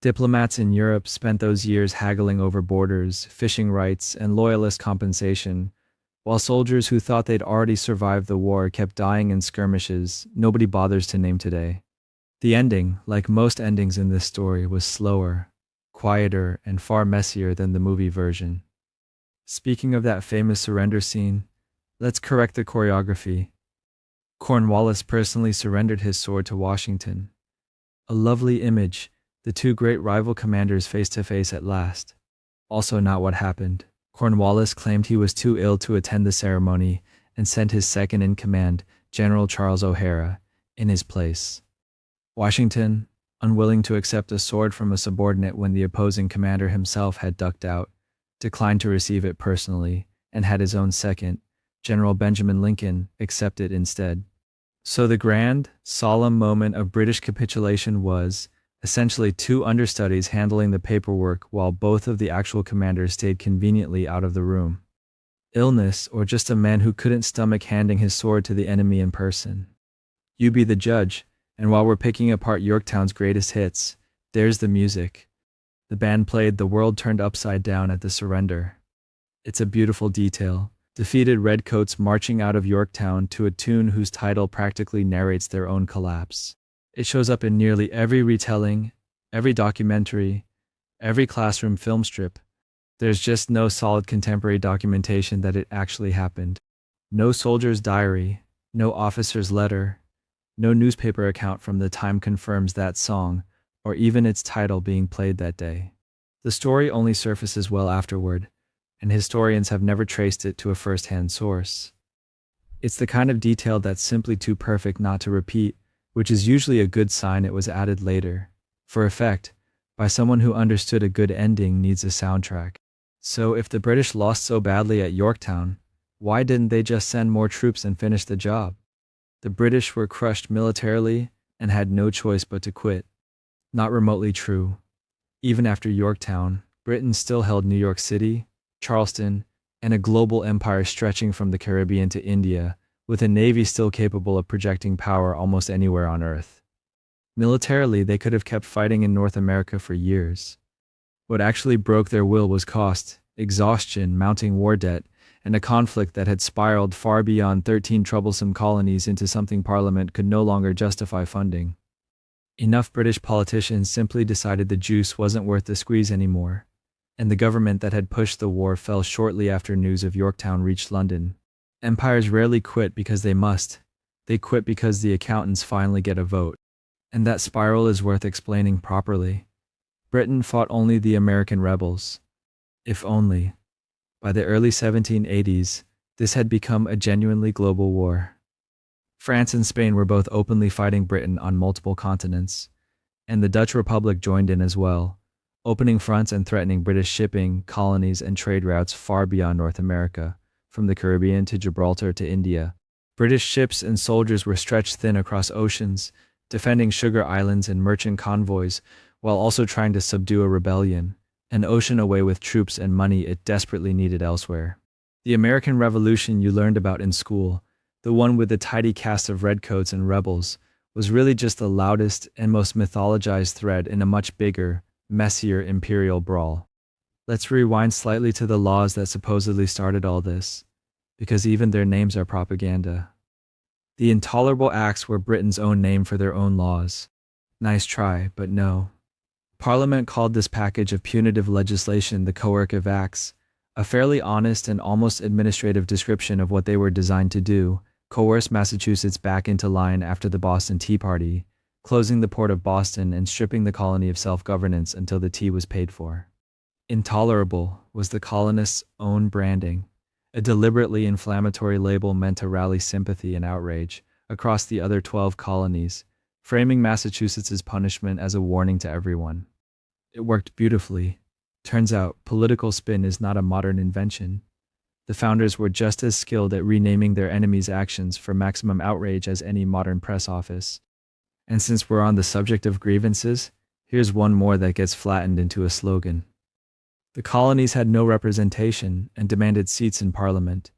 Diplomats in Europe spent those years haggling over borders, fishing rights, and loyalist compensation, while soldiers who thought they'd already survived the war kept dying in skirmishes nobody bothers to name today. The ending, like most endings in this story, was slower, quieter, and far messier than the movie version. Speaking of that famous surrender scene, let's correct the choreography. Cornwallis personally surrendered his sword to Washington. A lovely image, the two great rival commanders face to face at last. Also not what happened. Cornwallis claimed he was too ill to attend the ceremony and sent his second-in-command, General Charles O'Hara, in his place. Washington, unwilling to accept a sword from a subordinate when the opposing commander himself had ducked out, declined to receive it personally, and had his own second, General Benjamin Lincoln, accept it instead. So the grand, solemn moment of British capitulation was, essentially 2 understudies handling the paperwork while both of the actual commanders stayed conveniently out of the room. illness, or just a man who couldn't stomach handing his sword to the enemy in person. You be the judge, and while we're picking apart Yorktown's greatest hits, there's the music. The band played "The World Turned Upside Down" at the surrender. It's a beautiful detail. Defeated redcoats marching out of Yorktown to a tune whose title practically narrates their own collapse. It shows up in nearly every retelling, every documentary, every classroom film strip. There's just no solid contemporary documentation that it actually happened. No soldier's diary, no officer's letter, no newspaper account from the time confirms that song, or even its title being played that day. The story only surfaces well afterward, and historians have never traced it to a first-hand source. It's the kind of detail that's simply too perfect not to repeat, which is usually a good sign it was added later, for effect, by someone who understood a good ending needs a soundtrack. So if the British lost so badly at Yorktown, why didn't they just send more troops and finish the job? The British were crushed militarily and had no choice but to quit. Not remotely true. Even after Yorktown, Britain still held New York City, Charleston, and a global empire stretching from the Caribbean to India, with a navy still capable of projecting power almost anywhere on Earth. Militarily, they could have kept fighting in North America for years. What actually broke their will was cost, exhaustion, mounting war debt, and a conflict that had spiraled far beyond 13 troublesome colonies into something Parliament could no longer justify funding. Enough British politicians simply decided the juice wasn't worth the squeeze anymore, and the government that had pushed the war fell shortly after news of Yorktown reached London. Empires rarely quit because they must. They quit because the accountants finally get a vote. And that spiral is worth explaining properly. Britain fought only the American rebels. If only. By the early 1780s, this had become a genuinely global war. France and Spain were both openly fighting Britain on multiple continents, and the Dutch Republic joined in as well, opening fronts and threatening British shipping, colonies, and trade routes far beyond North America, from the Caribbean to Gibraltar to India. British ships and soldiers were stretched thin across oceans, defending sugar islands and merchant convoys, while also trying to subdue a rebellion, an ocean away with troops and money it desperately needed elsewhere. The American Revolution you learned about in school, the one with the tidy cast of redcoats and rebels, was really just the loudest and most mythologized thread in a much bigger, messier imperial brawl. Let's rewind slightly to the laws that supposedly started all this, because even their names are propaganda. The Intolerable Acts were Britain's own name for their own laws. Nice try, but no. Parliament called this package of punitive legislation the Coercive Acts, a fairly honest and almost administrative description of what they were designed to do: coerce Massachusetts back into line after the Boston Tea Party, closing the port of Boston and stripping the colony of self-governance until the tea was paid for. Intolerable was the colonists' own branding, a deliberately inflammatory label meant to rally sympathy and outrage across the other 12 colonies, framing Massachusetts's punishment as a warning to everyone. It worked beautifully. Turns out, political spin is not a modern invention. The founders were just as skilled at renaming their enemies' actions for maximum outrage as any modern press office. And since we're on the subject of grievances, here's one more that gets flattened into a slogan. The colonies had no representation and demanded seats in Parliament.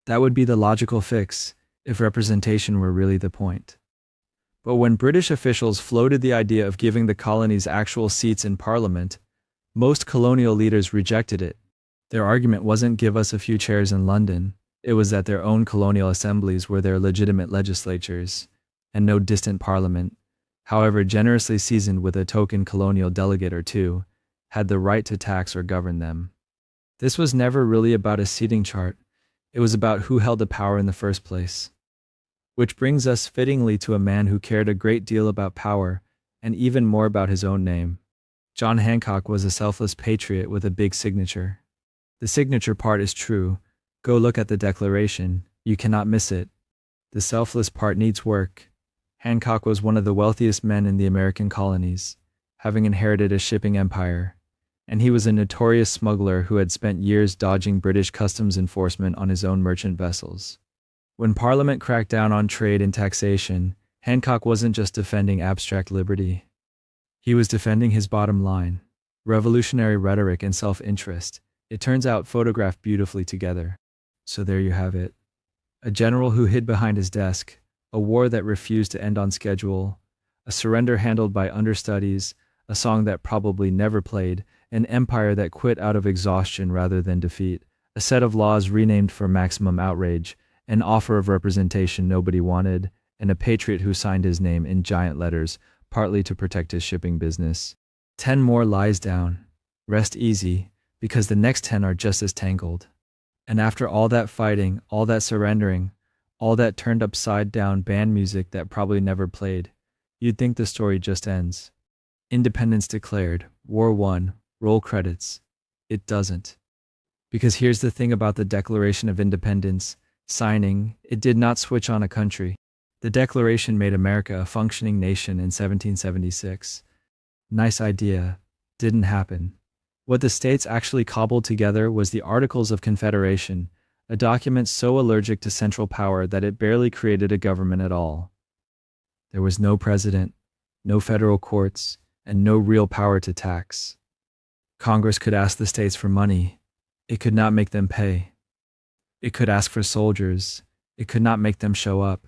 That would be the logical fix, if representation were really the point. But when British officials floated the idea of giving the colonies actual seats in Parliament, most colonial leaders rejected it. Their argument wasn't "give us a few chairs in London," it was that their own colonial assemblies were their legitimate legislatures, and no distant parliament, however generously seasoned with a token colonial delegate or two, had the right to tax or govern them. This was never really about a seating chart, it was about who held the power in the first place. Which brings us fittingly to a man who cared a great deal about power, and even more about his own name. John Hancock was a selfless patriot with a big signature. The signature part is true. Go look at the Declaration, you cannot miss it. The selfless part needs work. Hancock was one of the wealthiest men in the American colonies, having inherited a shipping empire, and he was a notorious smuggler who had spent years dodging British customs enforcement on his own merchant vessels. When Parliament cracked down on trade and taxation, Hancock wasn't just defending abstract liberty. He was defending his bottom line. Revolutionary rhetoric and self-interest, it turns out, photographed beautifully together. So there you have it. A general who hid behind his desk, a war that refused to end on schedule, a surrender handled by understudies, a song that probably never played, an empire that quit out of exhaustion rather than defeat, a set of laws renamed for maximum outrage, an offer of representation nobody wanted, and a patriot who signed his name in giant letters, partly to protect his shipping business. 10 more lies down. Rest easy, because the next 10 are just as tangled. And after all that fighting, all that surrendering, all that turned upside down band music that probably never played, you'd think the story just ends. Independence declared, war won, roll credits. It doesn't. Because here's the thing about the Declaration of Independence, signing, it did not switch on a country. The Declaration made America a functioning nation in 1776. Nice idea. Didn't happen. What the states actually cobbled together was the Articles of Confederation, a document so allergic to central power that it barely created a government at all. There was no president, no federal courts, and no real power to tax. Congress could ask the states for money. It could not make them pay. It could ask for soldiers. It could not make them show up.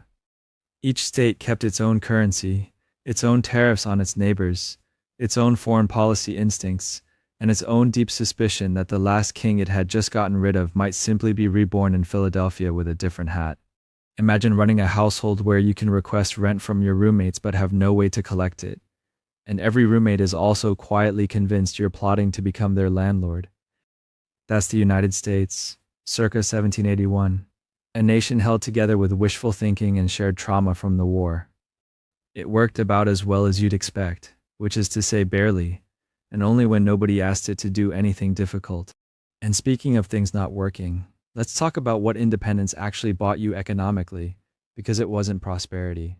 Each state kept its own currency, its own tariffs on its neighbors, its own foreign policy instincts, and its own deep suspicion that the last king it had just gotten rid of might simply be reborn in Philadelphia with a different hat. Imagine running a household where you can request rent from your roommates but have no way to collect it. And every roommate is also quietly convinced you're plotting to become their landlord. That's the United States, circa 1781, a nation held together with wishful thinking and shared trauma from the war. It worked about as well as you'd expect, which is to say barely, and only when nobody asked it to do anything difficult. And speaking of things not working, let's talk about what independence actually bought you economically, because it wasn't prosperity.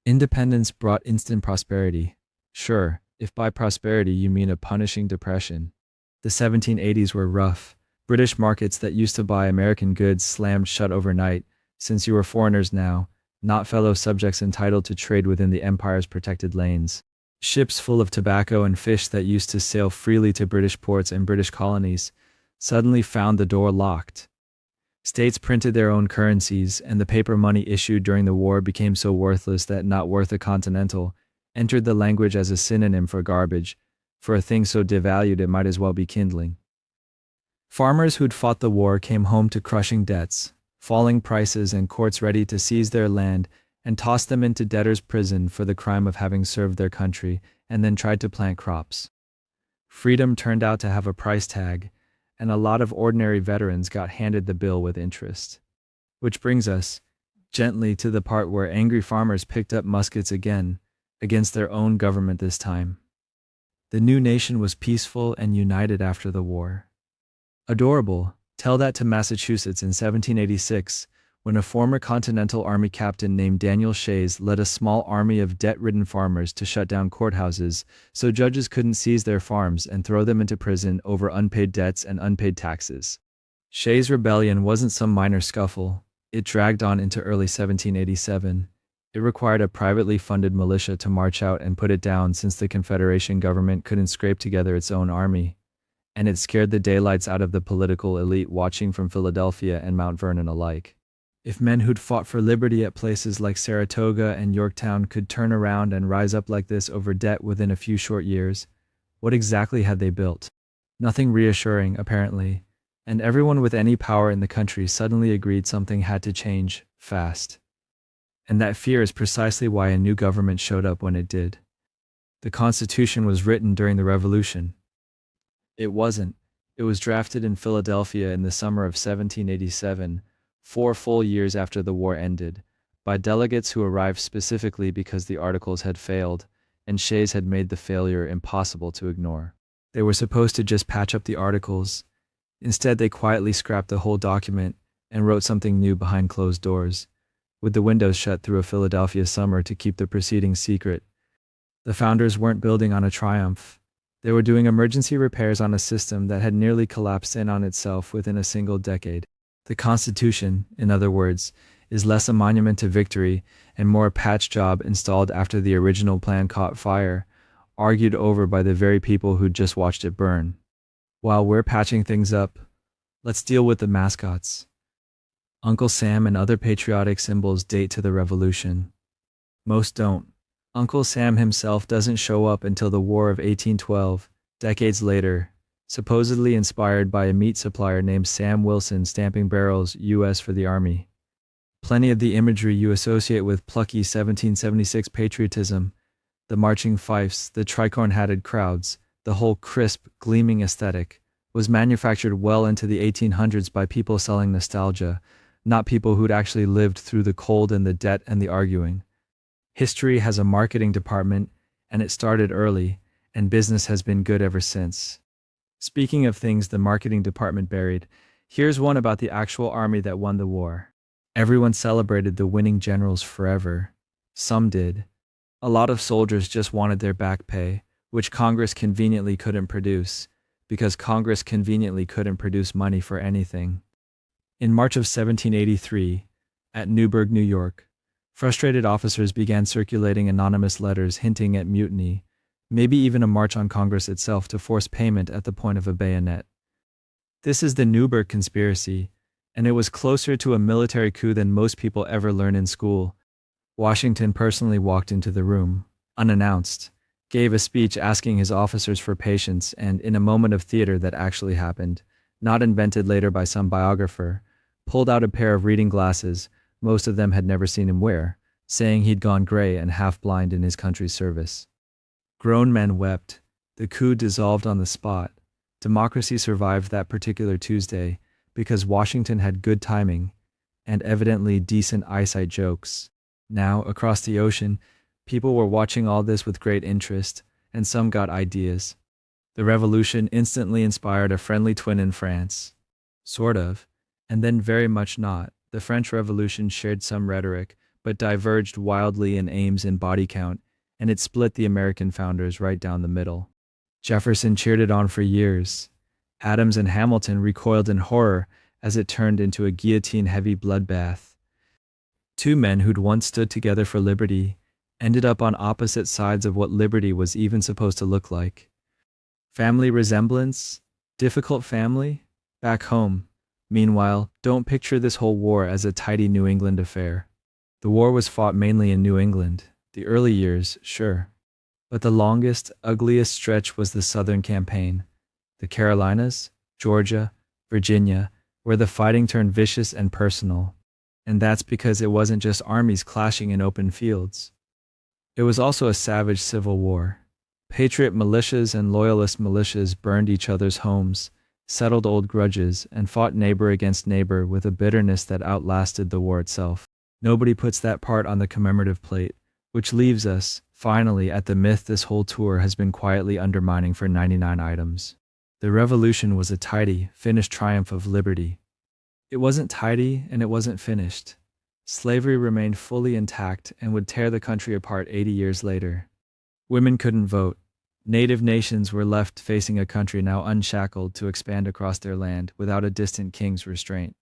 Independence brought instant prosperity. Sure, if by prosperity you mean a punishing depression. The 1780s were rough. British markets that used to buy American goods slammed shut overnight, since you were foreigners now, not fellow subjects entitled to trade within the empire's protected lanes. Ships full of tobacco and fish that used to sail freely to British ports and British colonies suddenly found the door locked. States printed their own currencies, and the paper money issued during the war became so worthless that not worth a continental entered the language as a synonym for garbage, for a thing so devalued it might as well be kindling. Farmers who'd fought the war came home to crushing debts, falling prices, and courts ready to seize their land and toss them into debtor's prison for the crime of having served their country and then tried to plant crops. Freedom turned out to have a price tag, and a lot of ordinary veterans got handed the bill with interest. Which brings us, gently, to the part where angry farmers picked up muskets again, against their own government this time. The new nation was peaceful and united after the war. Adorable. Tell that to Massachusetts in 1786, when a former Continental Army captain named Daniel Shays led a small army of debt-ridden farmers to shut down courthouses so judges couldn't seize their farms and throw them into prison over unpaid debts and unpaid taxes. Shays' rebellion wasn't some minor scuffle. It dragged on into early 1787. It required a privately funded militia to march out and put it down since the Confederation government couldn't scrape together its own army. And it scared the daylights out of the political elite watching from Philadelphia and Mount Vernon alike. If men who'd fought for liberty at places like Saratoga and Yorktown could turn around and rise up like this over debt within a few short years, what exactly had they built? Nothing reassuring, apparently, and everyone with any power in the country suddenly agreed something had to change, fast. And that fear is precisely why a new government showed up when it did. The Constitution was written during the Revolution. It wasn't. It was drafted in Philadelphia in the summer of 1787, 4 full years after the war ended, by delegates who arrived specifically because the Articles had failed, and Shays had made the failure impossible to ignore. They were supposed to just patch up the Articles. Instead, they quietly scrapped the whole document and wrote something new behind closed doors, with the windows shut through a Philadelphia summer to keep the proceedings secret. The founders weren't building on a triumph. They were doing emergency repairs on a system that had nearly collapsed in on itself within a single decade. The Constitution, in other words, is less a monument to victory and more a patch job installed after the original plan caught fire, argued over by the very people who'd just watched it burn. While we're patching things up, let's deal with the mascots. Uncle Sam and other patriotic symbols date to the Revolution. Most don't. Uncle Sam himself doesn't show up until the War of 1812, decades later, supposedly inspired by a meat supplier named Sam Wilson stamping barrels U.S. for the Army. Plenty of the imagery you associate with plucky 1776 patriotism, the marching fifes, the tricorn-hatted crowds, the whole crisp, gleaming aesthetic, was manufactured well into the 1800s by people selling nostalgia, not people who'd actually lived through the cold and the debt and the arguing. History has a marketing department, and it started early, and business has been good ever since. Speaking of things the marketing department buried, here's one about the actual army that won the war. Everyone celebrated the winning generals forever. Some did. A lot of soldiers just wanted their back pay, which Congress conveniently couldn't produce, because Congress conveniently couldn't produce money for anything. In March of 1783, at Newburgh, New York, frustrated officers began circulating anonymous letters hinting at mutiny, maybe even a march on Congress itself to force payment at the point of a bayonet. This is the Newburgh Conspiracy, and it was closer to a military coup than most people ever learn in school. Washington personally walked into the room, unannounced, gave a speech asking his officers for patience, and in a moment of theater that actually happened, not invented later by some biographer, pulled out a pair of reading glasses most of them had never seen him wear, saying he'd gone gray and half-blind in his country's service. Grown men wept. The coup dissolved on the spot. Democracy survived that particular Tuesday because Washington had good timing and evidently decent eyesight jokes. Now, across the ocean, people were watching all this with great interest, and some got ideas. The revolution instantly inspired a friendly twin in France. Sort of, and then very much not. The French Revolution shared some rhetoric, but diverged wildly in aims and body count, and it split the American founders right down the middle. Jefferson cheered it on for years. Adams and Hamilton recoiled in horror as it turned into a guillotine-heavy bloodbath. Two men who'd once stood together for liberty ended up on opposite sides of what liberty was even supposed to look like. Family resemblance? Difficult family? Back home. Meanwhile, don't picture this whole war as a tidy New England affair. The war was fought mainly in New England. The early years, sure. But the longest, ugliest stretch was the Southern campaign. The Carolinas, Georgia, Virginia, where the fighting turned vicious and personal. And that's because it wasn't just armies clashing in open fields. It was also a savage civil war. Patriot militias and loyalist militias burned each other's homes, settled old grudges, and fought neighbor against neighbor with a bitterness that outlasted the war itself. Nobody puts that part on the commemorative plate, which leaves us, finally, at the myth this whole tour has been quietly undermining for 99 items. The revolution was a tidy, finished triumph of liberty. It wasn't tidy and it wasn't finished. Slavery remained fully intact and would tear the country apart 80 years later. Women couldn't vote. Native nations were left facing a country now unshackled to expand across their land without a distant king's restraint.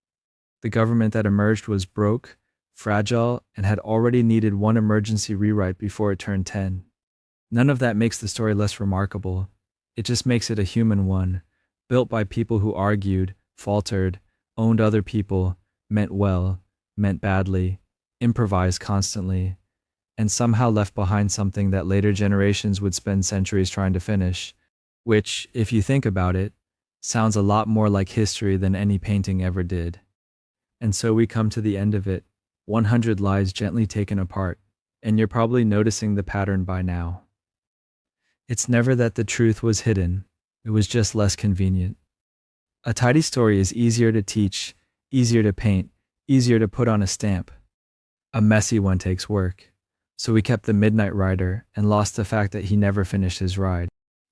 The government that emerged was broke, fragile, and had already needed one emergency rewrite before it turned 10. None of that makes the story less remarkable. It just makes it a human one, built by people who argued, faltered, owned other people, meant well, meant badly, improvised constantly, and somehow left behind something that later generations would spend centuries trying to finish, which, if you think about it, sounds a lot more like history than any painting ever did. And so we come to the end of it, 100 lives gently taken apart, and you're probably noticing the pattern by now. It's never that the truth was hidden, it was just less convenient. A tidy story is easier to teach, easier to paint, easier to put on a stamp. A messy one takes work. So we kept the Midnight Rider and lost the fact that he never finished his ride.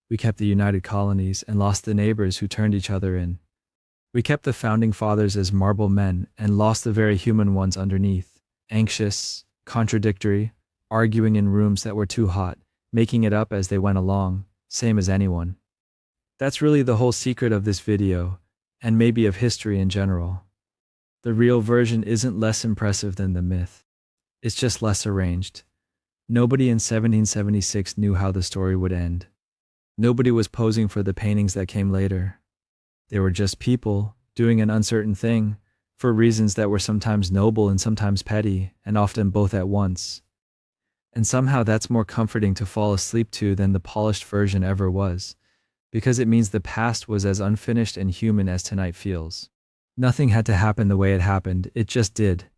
We kept the United Colonies and lost the neighbors who turned each other in. We kept the Founding Fathers as marble men and lost the very human ones underneath, anxious, contradictory, arguing in rooms that were too hot, making it up as they went along, same as anyone. That's really the whole secret of this video, and maybe of history in general. The real version isn't less impressive than the myth. It's just less arranged. Nobody in 1776 knew how the story would end. Nobody was posing for the paintings that came later. They were just people doing an uncertain thing for reasons that were sometimes noble and sometimes petty, and often both at once. And somehow that's more comforting to fall asleep to than the polished version ever was, because it means the past was as unfinished and human as tonight feels. Nothing had to happen the way it happened, it just did.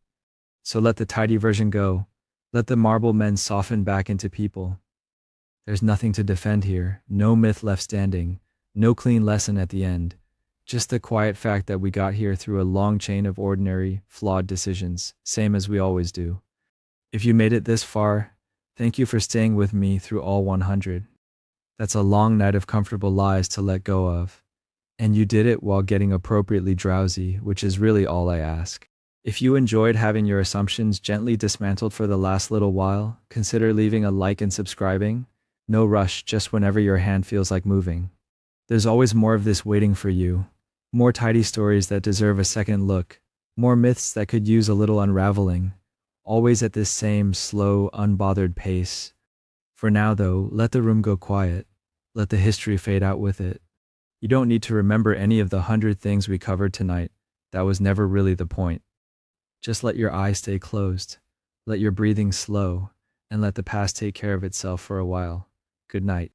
So let the tidy version go. Let the marble men soften back into people. There's nothing to defend here, no myth left standing, no clean lesson at the end. Just the quiet fact that we got here through a long chain of ordinary, flawed decisions, same as we always do. If you made it this far, thank you for staying with me through all 100. That's a long night of comfortable lies to let go of. And you did it while getting appropriately drowsy, which is really all I ask. If you enjoyed having your assumptions gently dismantled for the last little while, consider leaving a like and subscribing. No rush, just whenever your hand feels like moving. There's always more of this waiting for you. More tidy stories that deserve a second look. More myths that could use a little unraveling. Always at this same slow, unbothered pace. For now though, let the room go quiet. Let the history fade out with it. You don't need to remember any of the 100 things we covered tonight. That was never really the point. Just let your eyes stay closed. Let your breathing slow. And let the past take care of itself for a while. Good night.